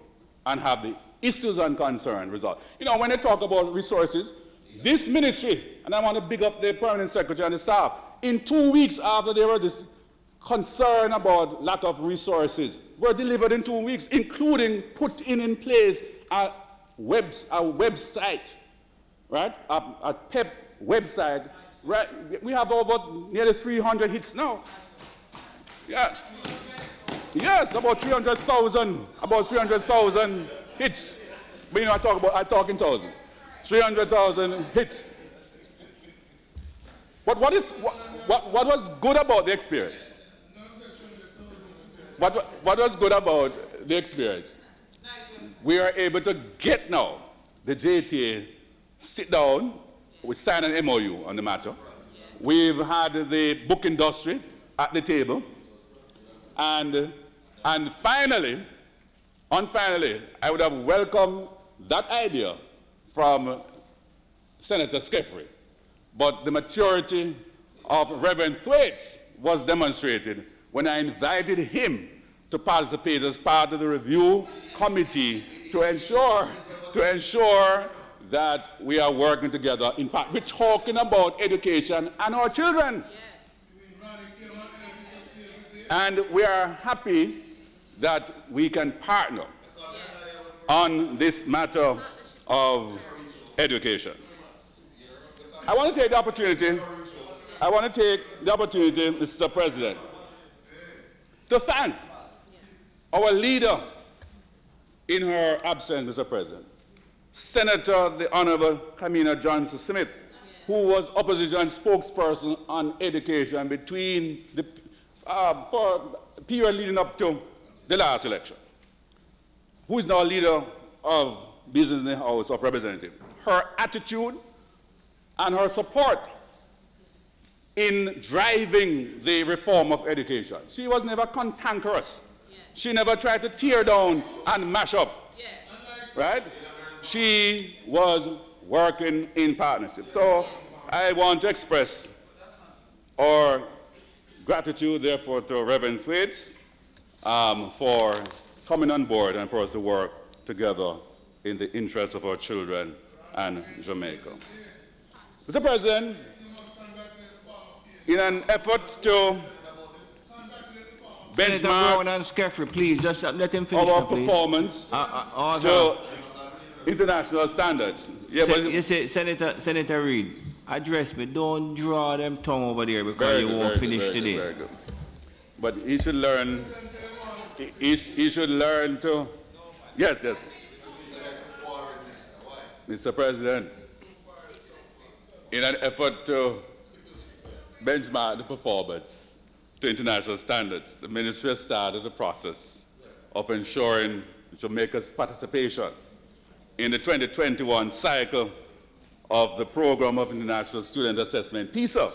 and have the issues and concerns resolved. You know, when they talk about resources, this ministry, and I want to big up the permanent secretary and the staff, in 2 weeks after there was this concern about lack of resources, were delivered in 2 weeks, including put in place a website, right? A PEP website, right? We have over nearly 300 hits now. Yeah. Yes, about 300,000 hits. But you know, I talk in thousands. 300,000 hits. But what was good about the experience? What was good about the experience? We are able to get now the JTA sit down, we sign an MOU on the matter. We've had the book industry at the table, and finally, I would have welcomed that idea from Senator Skeffrey, but the maturity of Reverend Thwaites was demonstrated when I invited him to participate as part of the review committee to ensure that we are working together. In fact, we're talking about education and our children. Yes. And we are happy that we can partner on this matter of education. I want to take the opportunity, Mr. President, to thank Our leader, in her absence, Mr. President, Senator, the Honourable Kamina Johnson-Smith, who was opposition spokesperson on education between the, for the period leading up to the last election, who is now leader of Business in the House of Representatives. Her attitude and her support in driving the reform of education. She was never cantankerous. She never tried to tear down and mash up. Right? She was working in partnership. So I want to express our gratitude, therefore, to Reverend Thwaites for coming on board and for us to work together in the interest of our children and Jamaica. Mr. President, in an effort to benchmark and Skeffrey, please, just let him finish our now, please. performance to international standards. Yeah, you say, Senator Reid, address me. Don't draw them tongue over there because you won't finish today. Very good. But he should learn. He should learn to. Yes, yes. Mr. President, in an effort to benchmark the performance to international standards, the Ministry has started the process of ensuring Jamaica's participation in the 2021 cycle of the Program of International Student Assessment, PISA.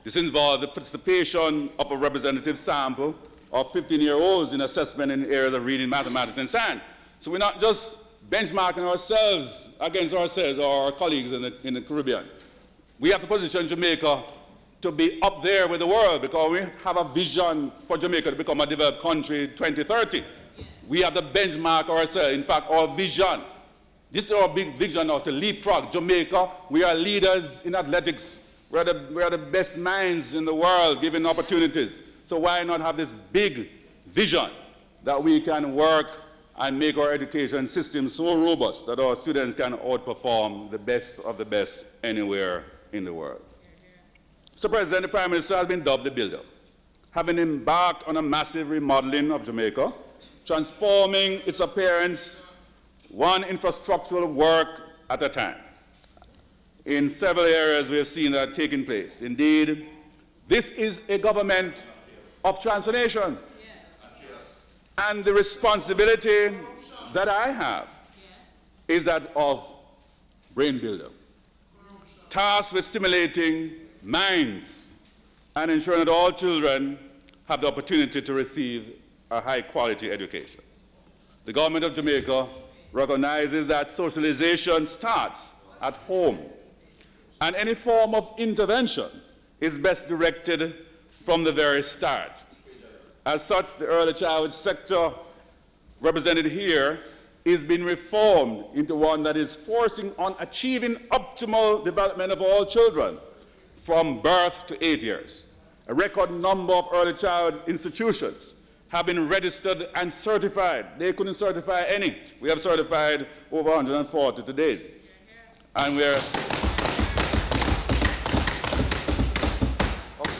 This involves the participation of a representative sample of 15-year-olds in assessment in areas of reading, mathematics, and science. So we're not just benchmarking ourselves against ourselves or our colleagues in the Caribbean. We have to position Jamaica to be up there with the world because we have a vision for Jamaica to become a developed country 2030. We have to benchmark ourselves. In fact, our vision, this is our big vision now, to leapfrog Jamaica. We are leaders in athletics. We are the best minds in the world given opportunities. So why not have this big vision that we can work and make our education system so robust that our students can outperform the best of the best anywhere in the world. Mr. President, the Prime Minister has been dubbed the builder, having embarked on a massive remodeling of Jamaica, transforming its appearance one infrastructural work at a time. In several areas we have seen that taking place. Indeed, this is a government of transformation. And the responsibility that I have is that of brain builder, tasked with stimulating minds and ensuring that all children have the opportunity to receive a high-quality education. The government of Jamaica recognizes that socialization starts at home, and any form of intervention is best directed from the very start. As such, the early childhood sector represented here is being reformed into one that is forcing on achieving optimal development of all children from birth to 8 years. A record number of early childhood institutions have been registered and certified. They couldn't certify any. We have certified over 140 to date. And we're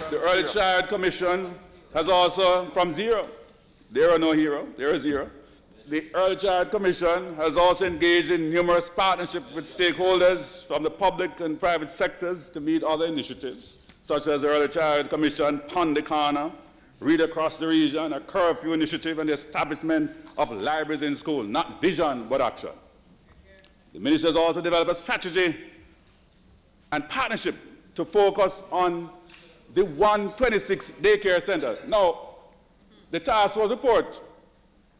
the Early Child Commission has also, from zero, there are no hero, there is zero. The Early Child Commission has also engaged in numerous partnerships with stakeholders from the public and private sectors to meet other initiatives, such as the Early Child Commission, Pondy Corner, Reid across the region, a curfew initiative, and the establishment of libraries in school, not vision, but action. The ministry has also developed a strategy and partnership to focus on the 126 daycare centers. Now, the task force report,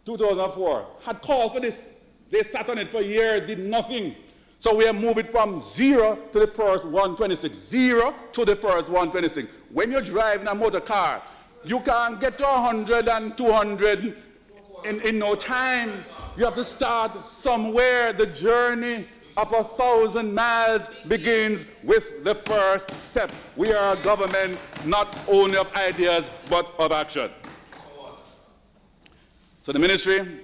2004, had called for this. They sat on it for years, did nothing. So we are moving from 0 to the first 126. 0 to the first 126. When you're driving a motor car, you can't get to 100 and 200 in no time. You have to start somewhere. The journey of 1,000 miles begins with the first step. We are a government not only of ideas, but of action. So the ministry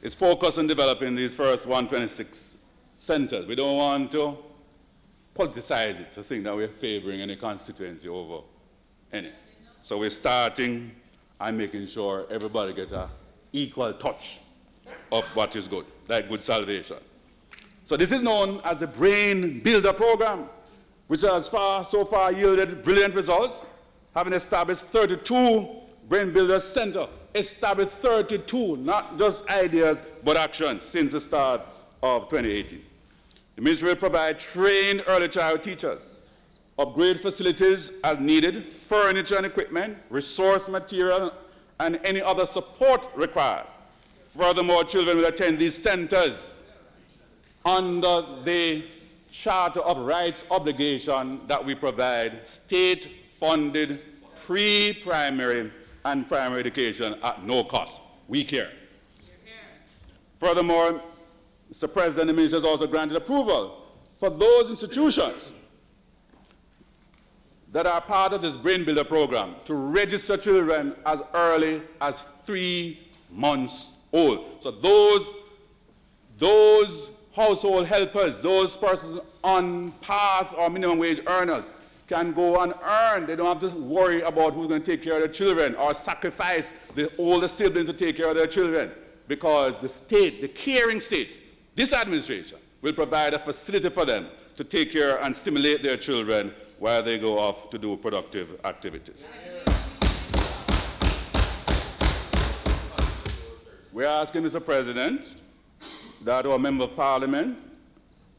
is focused on developing these first 126 centers. We don't want to politicize it, to think that we're favoring any constituency over any. So we're starting and making sure everybody gets an equal touch of what is good, like good salvation. So this is known as the Brain Builder Program, which has so far yielded brilliant results, having established 32 Brain Builder Center, established 32, not just ideas, but actions since the start of 2018. The ministry will provide trained early child teachers, upgrade facilities as needed, furniture and equipment, resource material, and any other support required. Furthermore, children will attend these centers under the Charter of Rights obligation that we provide state-funded pre-primary and primary education at no cost. We care. Furthermore, Mr. President, the minister has also granted approval for those institutions that are part of this Brain Builder program to register children as early as 3 months old. So those household helpers, those persons on path or minimum wage earners can go and earn. They don't have to worry about who's going to take care of their children or sacrifice the older siblings to take care of their children, because the state, the caring state, this administration will provide a facility for them to take care and stimulate their children while they go off to do productive activities. We're asking, Mr. President, that our Member of Parliament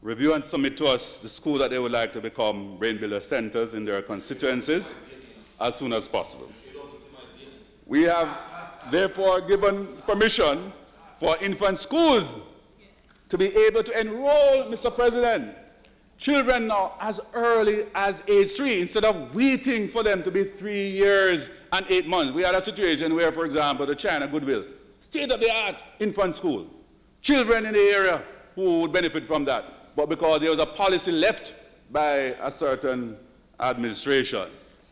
review and submit to us the school that they would like to become Brain Builder centers in their constituencies as soon as possible. We have therefore given permission for infant schools to be able to enroll, Mr. President, children now as early as age 3, instead of waiting for them to be 3 years and 8 months. We had a situation where, for example, the China Goodwill, state-of-the-art infant school, children in the area who would benefit from that. But because there was a policy left by a certain administration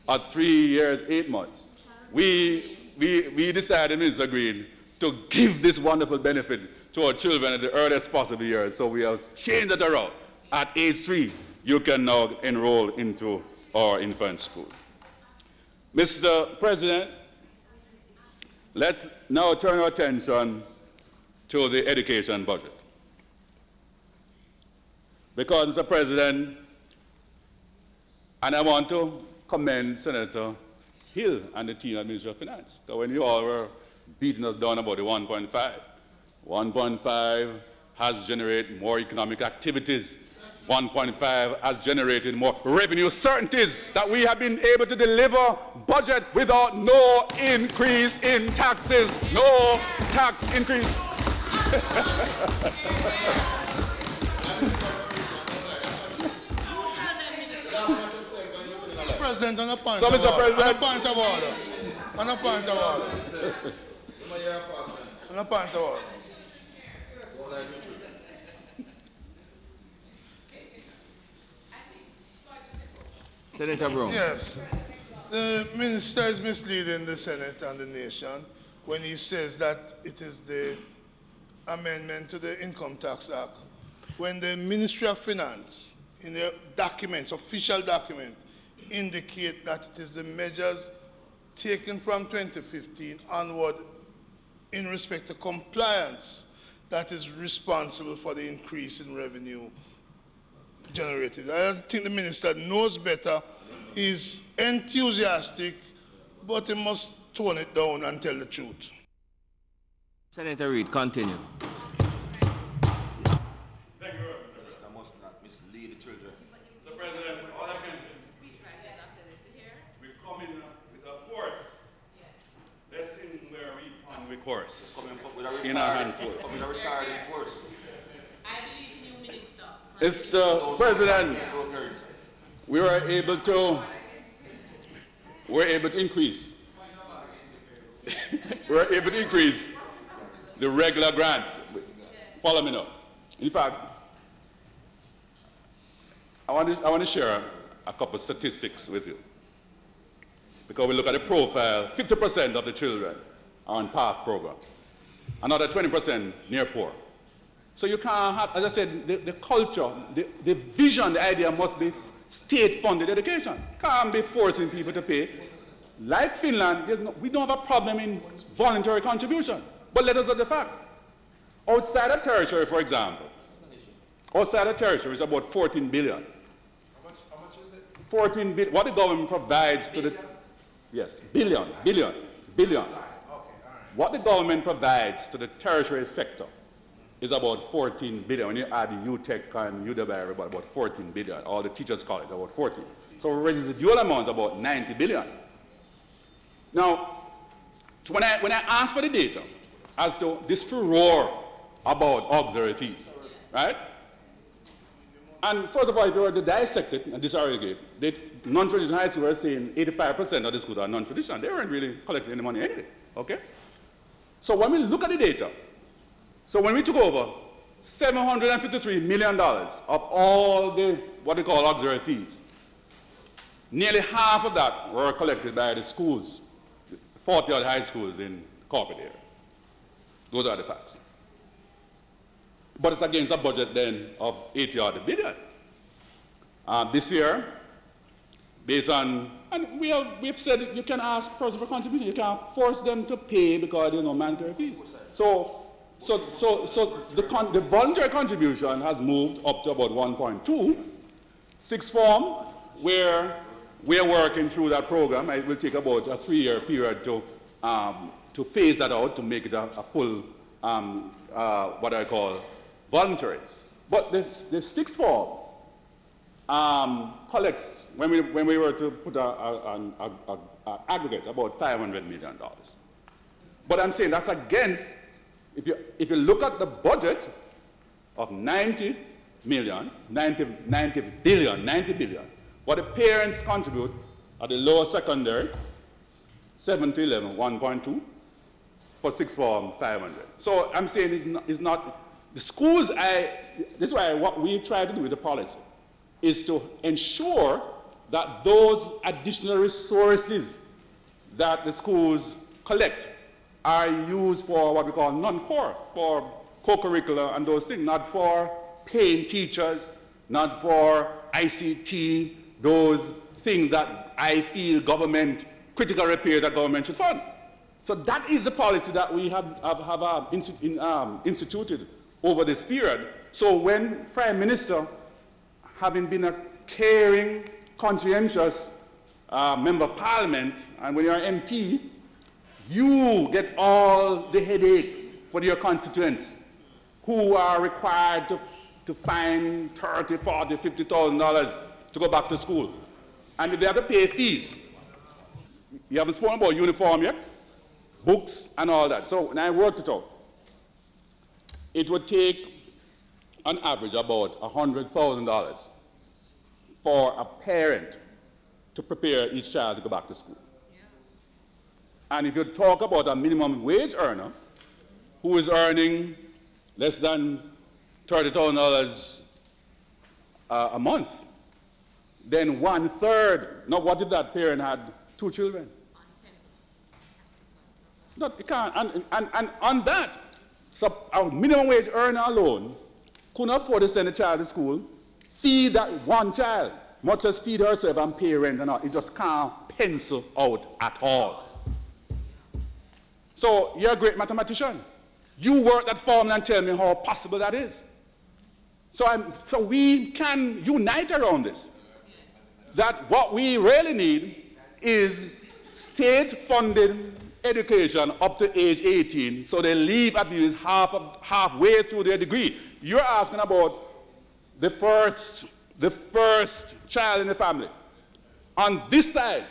at 3 years, 8 months, we decided, Mr. Green, to give this wonderful benefit to our children at the earliest possible years. So we have changed it around. At age 3, you can now enroll into our infant school. Mr. President, let's now turn our attention to the education budget. Because, Mr. President, and I want to commend Senator Hill and the team at Ministry of Finance. So when you all were beating us down about the 1.5 has generated more economic activities. 1.5 has generated more revenue certainties that we have been able to deliver budget without no increase in taxes, no tax increase. President, on a point so, of Mr. order. President. On a point of order. On a point of order. On a point of order. Senator Brown. Yes. The minister is misleading the Senate and the nation when he says that it is the amendment to the Income Tax Act. When the Ministry of Finance, in their documents, official document, indicate that it is the measures taken from 2015 onward in respect to compliance that is responsible for the increase in revenue generated. I think the minister knows better. He's enthusiastic, but he must tone it down and tell the truth. Senator Reid, continue. Thank you, Mr. must not mislead the children. Mr. President, all I can say, we come in with a course. Let's sing where we on the course. In our handful. Coming a retarded force. I believe in you, Minister. Mr. President, we were able to increase. We were able to increase the regular grants. Follow me now. In fact, I want to share a couple of statistics with you. Because we look at the profile, 50% of the children are on PATH program. Another 20% near poor. So you can't have, as I said, the culture, the vision, the idea must be state-funded education. Can't be forcing people to pay. Like Finland, we don't have a problem in voluntary contribution. But let us look at the facts. Outside of tertiary, for example, outside of tertiary is about 14 billion. How much is it? 14 billion. What the government provides to the... Yes, billion. Okay, all right. What the government provides to the tertiary sector is about 14 billion. When you add the UTech and UW, about 14 billion. All the teachers' college, about 14. So residual amount is about 90 billion. Now, when I asked for the data as to this furore about auxiliary fees, right? And first of all, if you were to dissect it and disaggregate, the non-traditional high schools were saying 85% of the schools are non-traditional. They weren't really collecting any money anyway, okay? So when we look at the data, so when we took over, $753 million of all the, what they call auxiliary fees, nearly half of that were collected by the schools, 40-odd high schools in Crawford area. Those are the facts. But it's against a budget then of 80-odd billion. This year, based on, and we've said you can ask persons for contribution, you can't force them to pay because there are no mandatory fees. So the voluntary contribution has moved up to about 1.2. Sixth form, where we are working through that program. It will take about a 3-year period to phase that out to make it a full, what I call voluntary. But the sixth form collects, when we were to put an aggregate, about $500 million. But I'm saying that's against, if you look at the budget of 90 billion, what the parents contribute at the lower secondary, 7 to 11, 1.2, for sixth form, 500. So I'm saying it's not the schools. This is why what we try to do with the policy is to ensure that those additional resources that the schools collect are used for what we call non-core, for co-curricular and those things, not for paying teachers, not for ICT, those things that I feel government, critical repair that government should fund. So that is the policy that we have instituted over this period. So when Prime Minister, having been a caring, conscientious member of Parliament, and when you're an MP, you get all the headache for your constituents who are required to find $30,000, $40,000, $50,000 to go back to school. And if they have to pay fees, you haven't spoken about uniform yet, books and all that. So when I worked it out, it would take on average about $100,000 for a parent to prepare each child to go back to school. And if you talk about a minimum wage earner who is earning less than $30,000 a month, then 1/3. Now, what if that parent had 2 children? No, you can't. And on that, so a minimum wage earner alone couldn't afford to send a child to school, feed that one child, much as feed herself and pay rent and all. It just can't pencil out at all. So you're a great mathematician. You work that formula and tell me how possible that is. So we can unite around this. That what we really need is state-funded education up to age 18, so they leave at least halfway through their degree. You're asking about the first child in the family. On this side,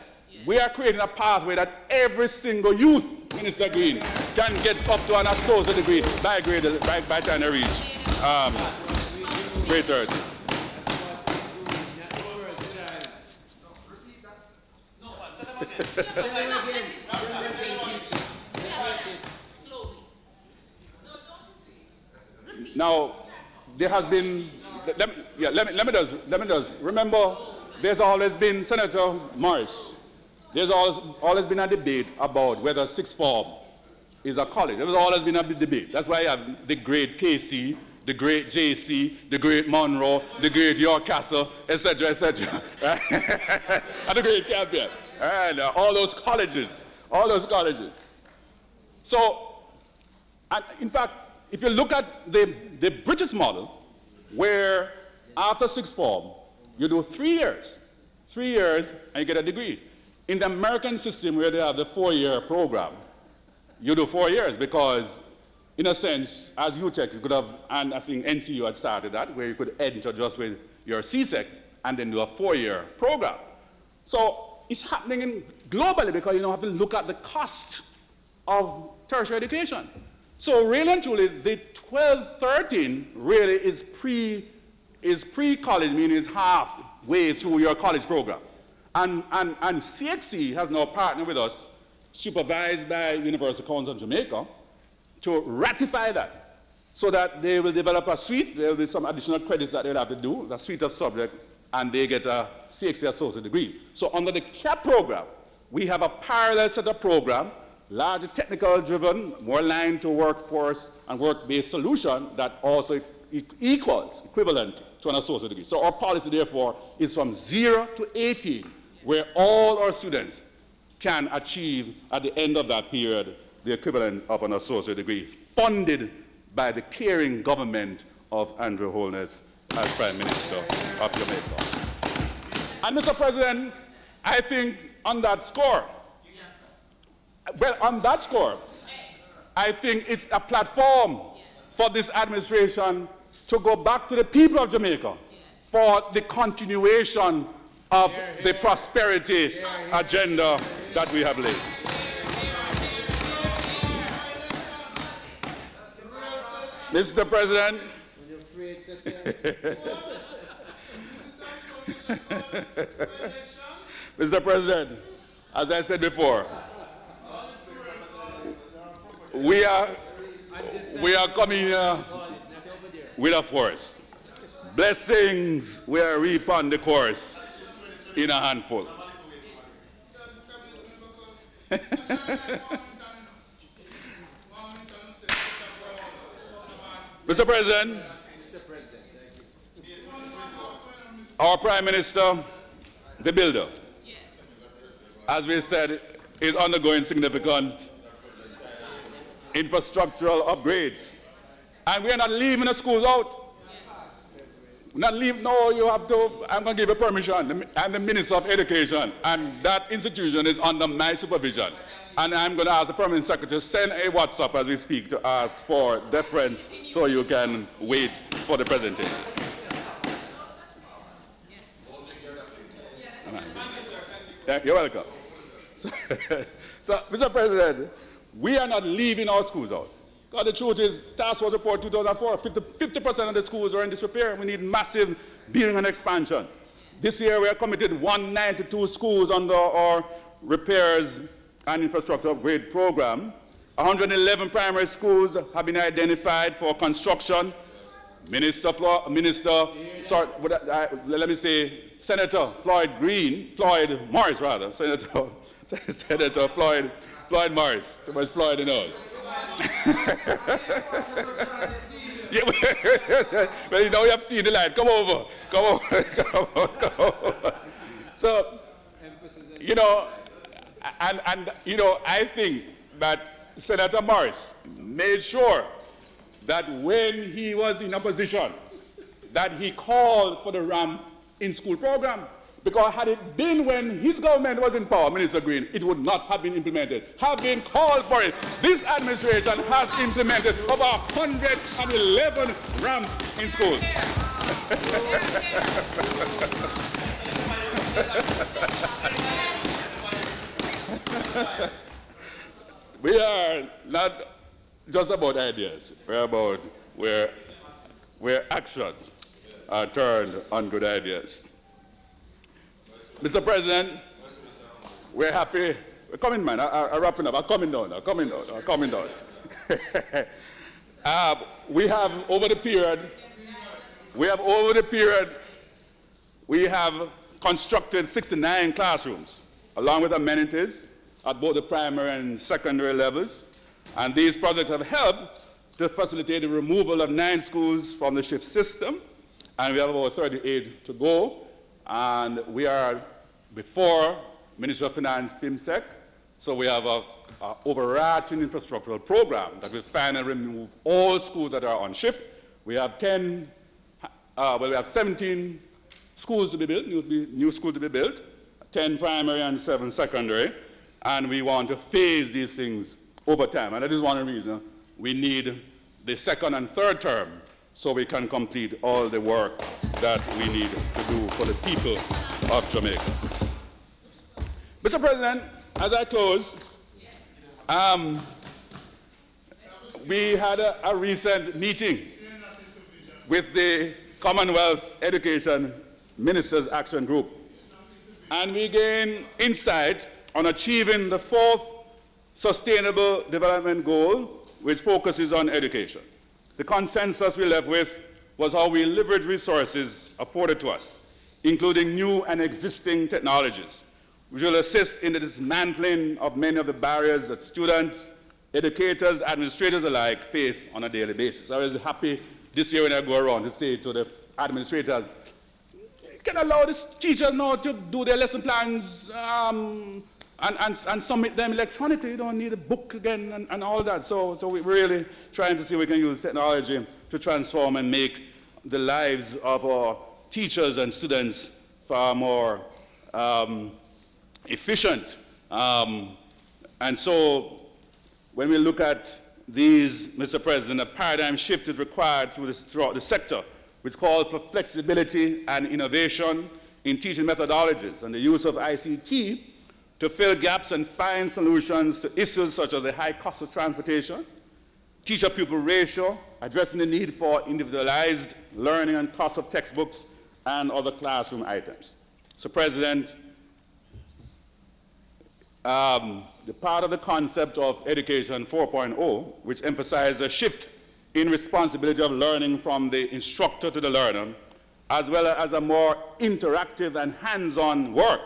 we are creating a pathway that every single youth, Minister Green, can get up to an associate degree by the time they reach grade 30. Now, there has been. Let me just remember. There's always been, Senator Morris. There's always been a debate about whether sixth form is a college. There's always been a debate. That's why you have the great KC, the great JC, the great Monroe, the great York Castle, etc., etc., and the great Campion, and all those colleges. So And in fact, if you look at the British model, where after sixth form, you do 3 years. 3 years, and you get a degree. In the American system, where they have the 4-year program, you do 4 years because, in a sense, as UTech, you could have, and I think NCU had started that, where you could enter just with your CSEC and then do a 4-year program. So it's happening globally because you don't have to look at the cost of tertiary education. So really and truly, the 12-13 really is pre-college, meaning it's halfway through your college program. And CXC has now partnered with us, supervised by University Council of Jamaica, to ratify that, so that they will develop a suite. There will be some additional credits that they'll have to do, a suite of subjects, and they get a CXC associate degree. So under the CAP program, we have a parallel set of program, largely technical driven, more aligned to workforce and work-based solution that also equivalent to an associate degree. So our policy, therefore, is from 0 to 18, where all our students can achieve, at the end of that period, the equivalent of an associate degree, funded by the caring government of Andrew Holness as Prime Minister of Jamaica. And Mr. President, I think on that score, I think it's a platform for this administration to go back to the people of Jamaica for the continuation of the prosperity agenda that we have laid. Mr. President, Mr. President, as I said before, we are coming with a force. Blessings we are reap on the course in a handful. Mr. President, our Prime Minister, the builder, as we said, is undergoing significant infrastructural upgrades. And we are not leaving the schools out. We're not leaving, no, you have to, I'm going to give you permission. I'm the Minister of Education, and that institution is under my supervision. And I'm going to ask the Permanent Secretary to send a WhatsApp as we speak to ask for deference so you can wait for the presentation. You're welcome. So, Mr. President, we are not leaving our schools out. Because the truth is, Task Force Report 2004, 50% of the schools are in disrepair. We need massive building and expansion. This year, we are committed 192 schools under our repairs and infrastructure upgrade program. 111 primary schools have been identified for construction. Senator Floyd Morris, rather, Senator Floyd Morris, too much Floyd in us. Well, now you have seen the light. Come over. So, you know, I think that Senator Morris made sure that when he was in opposition, that he called for the ramp in school program. Because had it been when his government was in power, Minister Green, it would not have been implemented. Have been called for it. This administration has implemented over 111 ramps in schools. We are not just about ideas. We're about where actions are turned on good ideas. Mr. President, we're happy. We're coming, man. I'm wrapping up. I'm coming down. We have over the period, we have constructed 69 classrooms, along with amenities at both the primary and secondary levels. And these projects have helped to facilitate the removal of 9 schools from the shift system. And we have about 38 to go. And we are before Minister of Finance, PIMSEC, So we have a overarching infrastructural program that will finally remove all schools that are on shift. We have 17 schools to be built, new schools to be built, 10 primary and 7 secondary, and we want to phase these things over time. And that is one of the reasons we need the second and third term so we can complete all the work that we need to do for the people of Jamaica. Mr. President, as I close, we had a recent meeting with the Commonwealth Education Ministers Action Group, and we gained insight on achieving the 4th Sustainable Development Goal, which focuses on education. The consensus we left with was how we leverage resources afforded to us, including new and existing technologies, which will assist in the dismantling of many of the barriers that students, educators, administrators alike face on a daily basis. I was happy this year when I go around to say to the administrators, you can allow the teachers now to do their lesson plans and submit them electronically. You don't need a book again and all that. So we're really trying to see if we can use technology to transform and make the lives of our teachers and students far more efficient. And so when we look at these, Mr. President, a paradigm shift is required throughout the sector, which calls for flexibility and innovation in teaching methodologies and the use of ICT to fill gaps and find solutions to issues such as the high cost of transportation, teacher-pupil ratio, addressing the need for individualized learning and cost of textbooks and other classroom items. So, President, the part of the concept of Education 4.0, which emphasizes a shift in responsibility of learning from the instructor to the learner, as well as a more interactive and hands-on work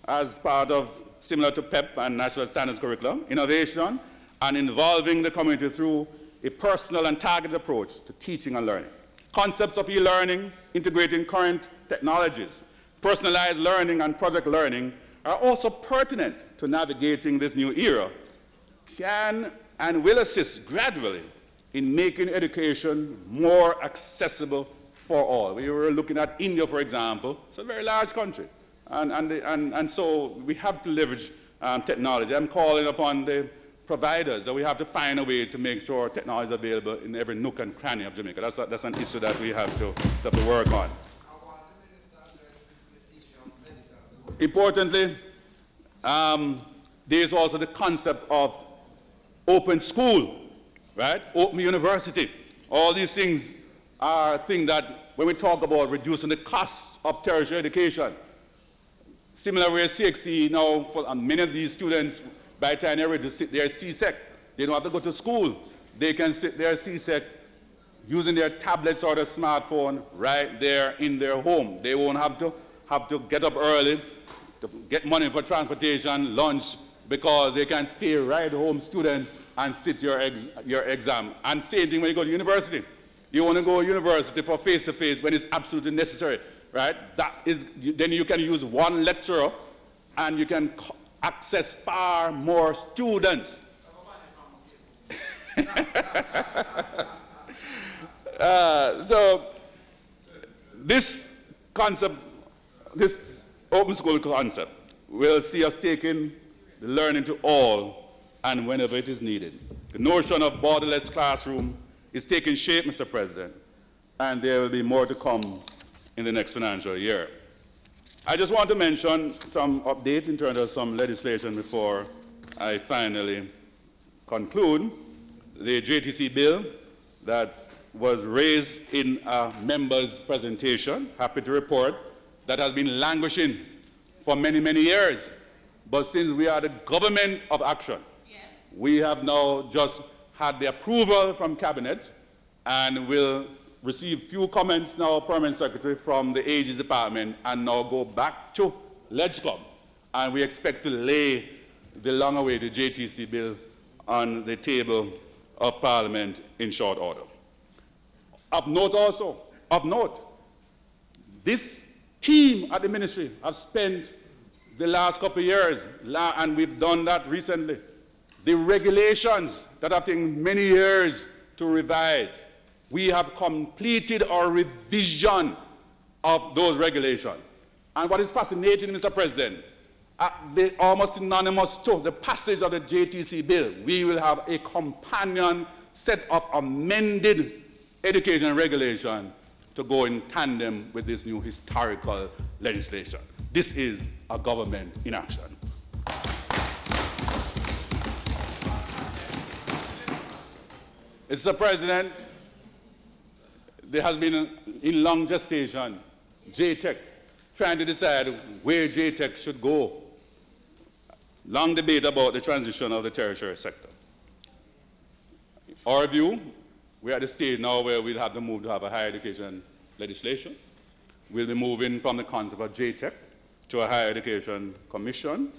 as part of similar to PEP and National Standards Curriculum, innovation, and involving the community through a personal and targeted approach to teaching and learning. Concepts of e-learning, integrating current technologies, personalized learning and project learning are also pertinent to navigating this new era, can and will assist gradually in making education more accessible for all. We were looking at India, for example. It's a very large country. And so we have to leverage technology. I'm calling upon the providers that we have to find a way to make sure technology is available in every nook and cranny of Jamaica. That's an issue that we have to work on. Importantly, there is also the concept of open school, right? Open university. All these things are things that when we talk about reducing the cost of tertiary education, similar with CXC now, for many of these students, by the time they're ready to sit their CSEC, they don't have to go to school. They can sit their CSEC using their tablets or their smartphone right there in their home. They won't have to get up early to get money for transportation, lunch, because they can stay right home, students, and sit your exam. And same thing when you go to university. You want to go to university for face-to-face when it's absolutely necessary, right? Then you can use one lecturer and you can access far more students. So this concept, this open school concept, will see us taking the learning to all and whenever it is needed. The notion of borderless classroom is taking shape, Mr. President, and there will be more to come in the next financial year. I just want to mention some update in terms of some legislation before I finally conclude. The JTC bill that was raised in a member's presentation, happy to report, that has been languishing for many, many years. But since we are the government of action, yes, we have now just had the approval from Cabinet and will receive few comments now, Permanent Secretary, from the Ages Department, and now go back to LegCom. And we expect to lay the long-awaited JTC bill on the table of Parliament in short order. Of note also, this team at the Ministry have spent the last couple of years, and we've done that recently. The regulations that have taken many years to revise, we have completed our revision of those regulations. And what is fascinating, Mr. President, almost synonymous to the passage of the JTC bill, we will have a companion set of amended education regulation to go in tandem with this new historical legislation. This is a government in action. Mr. President, there has been in long gestation, JTech, trying to decide where JTech should go. Long debate about the transition of the tertiary sector. Our view, we're at the stage now where we'll have to move to have a higher education legislation. We'll be moving from the concept of JTech to a higher education commission,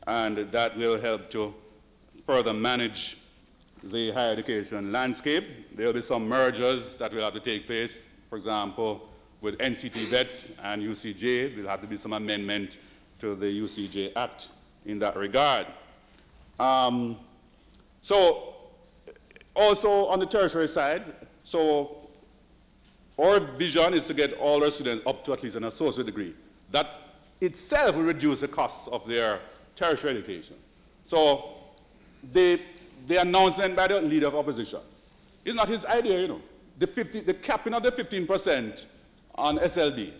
and that will help to further manage the higher education landscape. There will be some mergers that will have to take place. For example, with NCT VET and UCJ, there will have to be some amendment to the UCJ Act in that regard. So also on the tertiary side, so our vision is to get all our students up to at least an associate degree. That itself will reduce the costs of their tertiary education. So the announcement by the leader of opposition is not his idea, you know. The capping of the 15% on SLB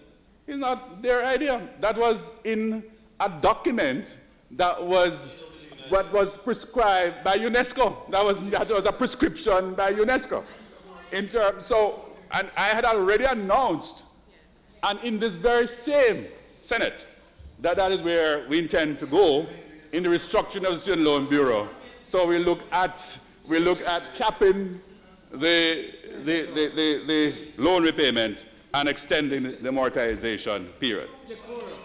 is not their idea. That was in a document that was what was prescribed by UNESCO. That was a prescription by UNESCO. In terms, so, and I had already announced, and in this very same Senate, that is where we intend to go in the restructuring of the Student Loan Bureau. So we look at capping the loan repayment and extending the amortization period.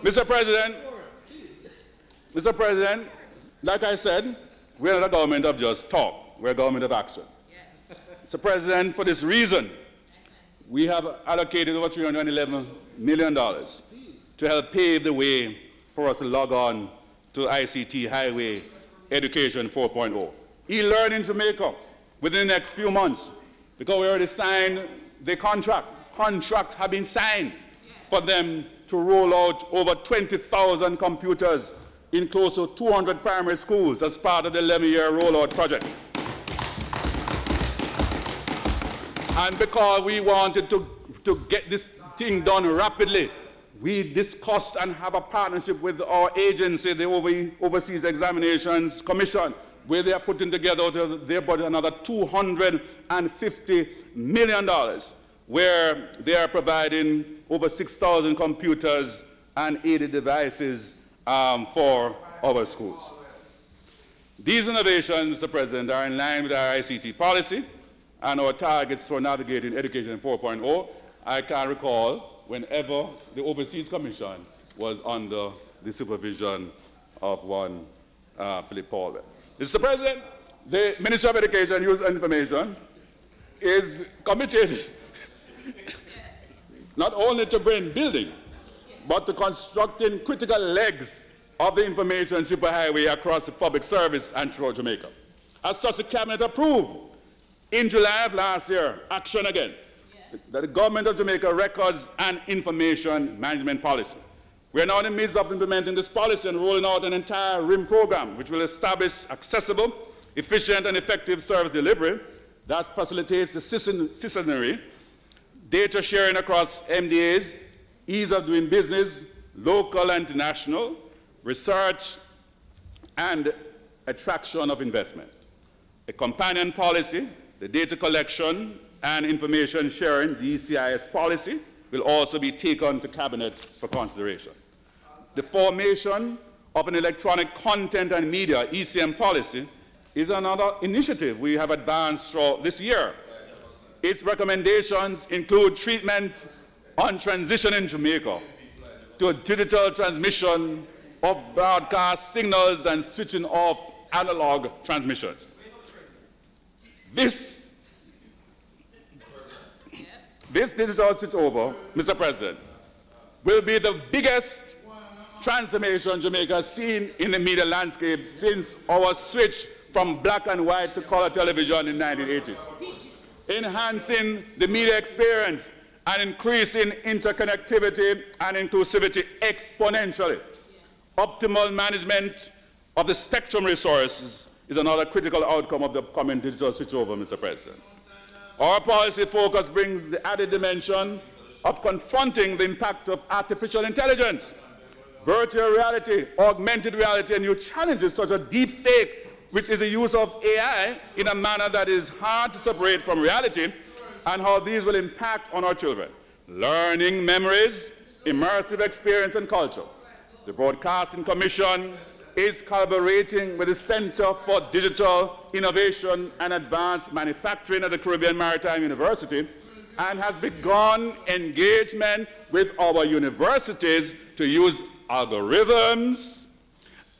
Mr. President, like I said, we're not a government of just talk. We're a government of action. Yes. Mr. President, for this reason, we have allocated over $311 million to help pave the way for us to log on to ICT Highway Education 4.0. E-learn in Jamaica within the next few months, because we already signed the contract. Contracts have been signed for them to roll out over 20,000 computers in close to 200 primary schools as part of the 11-year rollout project. And because we wanted to get this thing done rapidly, we discussed and have a partnership with our agency, the Overseas Examinations Commission, where they are putting together out of their budget another $250 million, where they are providing over 6,000 computers and 80 devices for our schools. These innovations, Mr. President, are in line with our ICT policy and our targets for navigating education 4.0. I can recall whenever the Overseas Commission was under the supervision of one Philip Paulwell. Mr. President, the Ministry of Education, Youth and Information is committed not only to brain building, but to constructing critical legs of the information superhighway across the public service and throughout Jamaica. As such, the Cabinet approved in July of last year, action again, that the Government of Jamaica Records and Information Management Policy. We are now in the midst of implementing this policy and rolling out an entire RIM program, which will establish accessible, efficient, and effective service delivery that facilitates the citizenry, data sharing across MDAs, ease of doing business, local and international, research, and attraction of investment. A companion policy, the data collection and information sharing, the ECIS policy, will also be taken to Cabinet for consideration. The formation of an electronic content and media ECM policy is another initiative we have advanced throughout this year. Its recommendations include treatment on transition in Jamaica to digital transmission of broadcast signals and switching off analog transmissions. This digital switchover, Mr. President, will be the biggest transformation Jamaica has seen in the media landscape since our switch from black and white to color television in the 1980s. Enhancing the media experience and increasing interconnectivity and inclusivity exponentially. Optimal management of the spectrum resources is another critical outcome of the upcoming digital switchover, Mr. President. Our policy focus brings the added dimension of confronting the impact of artificial intelligence, virtual reality, augmented reality, and new challenges such as deep fake, which is the use of AI in a manner that is hard to separate from reality, and how these will impact on our children. Learning memories, immersive experience, and culture. The Broadcasting Commission is collaborating with the Center for Digital Innovation and Advanced Manufacturing at the Caribbean Maritime University and has begun engagement with our universities to use algorithms,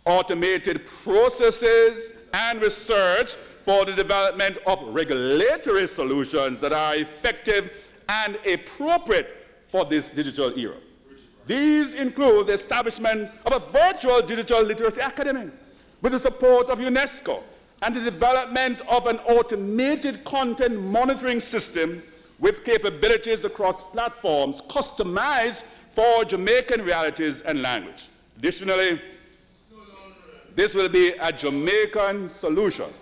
automated processes, and research for the development of regulatory solutions that are effective and appropriate for this digital era. These include the establishment of a virtual digital literacy academy with the support of UNESCO and the development of an automated content monitoring system with capabilities across platforms customized for Jamaican realities and language. Additionally, this will be a Jamaican solution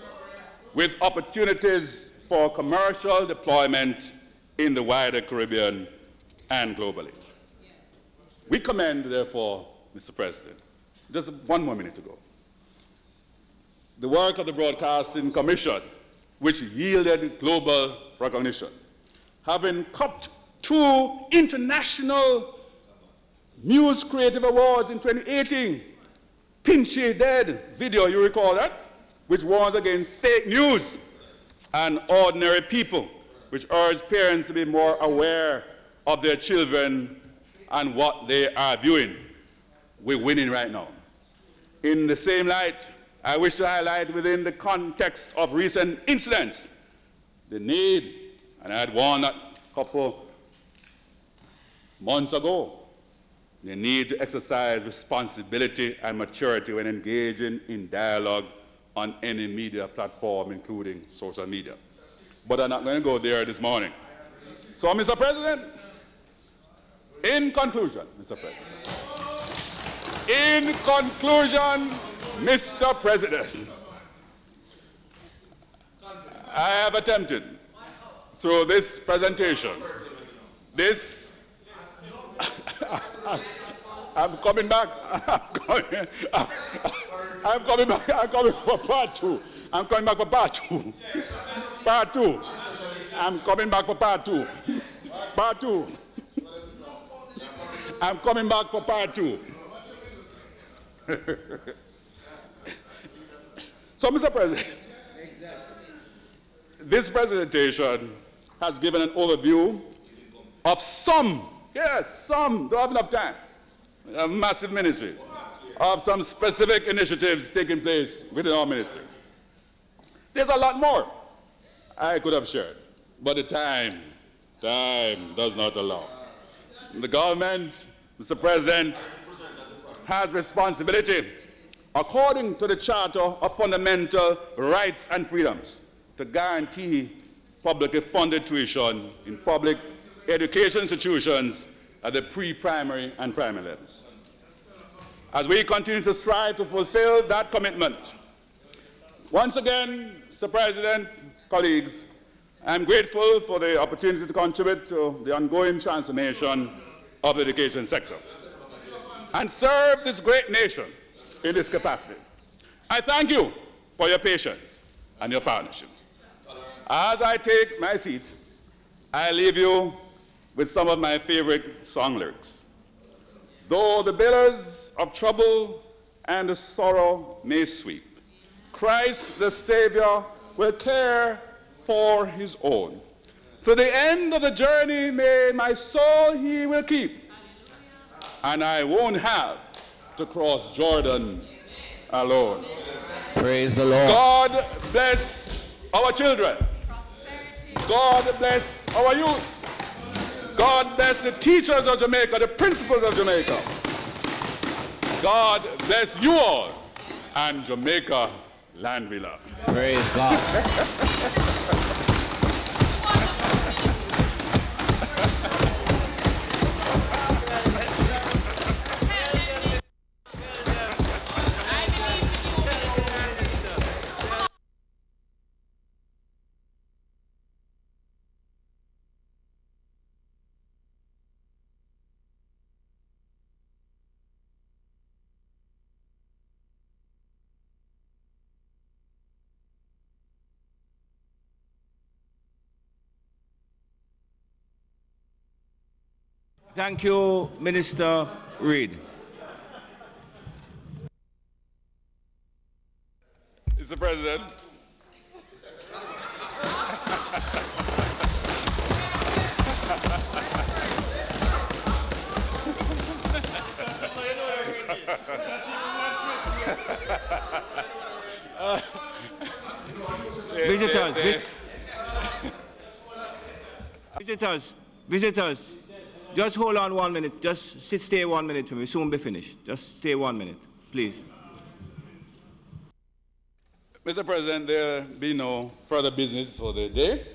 with opportunities for commercial deployment in the wider Caribbean and globally. We commend, therefore, Mr. President, just 1 more minute to go, the work of the Broadcasting Commission, which yielded global recognition, having cut 2 international News Creative Awards in 2018. Pinchy Dead video, you recall that? Which warns against fake news and ordinary people, which urge parents to be more aware of their children and what they are viewing. We're winning right now. In the same light, I wish to highlight within the context of recent incidents the need, and I had warned that a couple months ago, the need to exercise responsibility and maturity when engaging in dialogue on any media platform, including social media. But I'm not going to go there this morning. So, Mr. President, in conclusion, Mr. President, I have attempted through this presentation, I'm coming back. I'm coming back for part 2. I'm coming back for part 2. Part 2. I'm coming back for part 2. Part 2. I'm coming back for part 2. So, Mr. President, this presentation has given an overview of some, don't have enough time, a massive ministry, of some specific initiatives taking place within our ministry. There's a lot more I could have shared, but the time does not allow. The government, Mr. President, has responsibility, according to the Charter of Fundamental Rights and Freedoms, to guarantee publicly funded tuition in public education institutions at the pre-primary and primary levels. As we continue to strive to fulfill that commitment, once again, Mr. President, colleagues, I'm grateful for the opportunity to contribute to the ongoing transformation of the education sector and serve this great nation in this capacity. I thank you for your patience and your partnership. As I take my seat, I leave you with some of my favorite song lyrics. Though the billows of trouble and the sorrow may sweep, Christ the Savior will care for his own. To the end of the journey may my soul he will keep, and I won't have to cross Jordan alone. Praise the Lord. God bless our children. God bless our youth. God bless the teachers of Jamaica, the principals of Jamaica. God bless you all, and Jamaica land we love. Praise God. Thank you, Minister Reid. Mr. President. Visitors, just hold on 1 minute. Just stay 1 minute for me. Soon be finished. Just stay 1 minute, please. Mr. President, there be no further business for the day.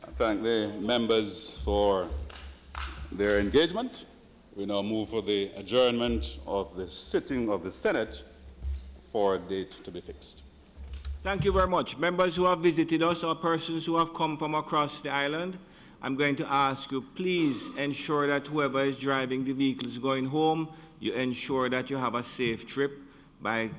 I thank the members for their engagement. We now move for the adjournment of the sitting of the Senate for a date to be fixed. Thank you very much. Members who have visited us or persons who have come from across the island, I'm going to ask you, please ensure that whoever is driving the vehicles going home, you ensure that you have a safe trip by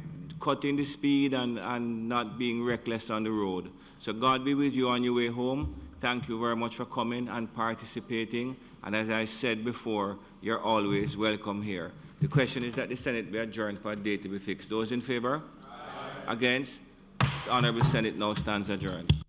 cutting the speed and not being reckless on the road. So God be with you on your way home. Thank you very much for coming and participating. And as I said before, you're always welcome here. The question is that the Senate be adjourned for a date to be fixed. Those in favor? Aye. Against? The Honourable Senate now stands adjourned.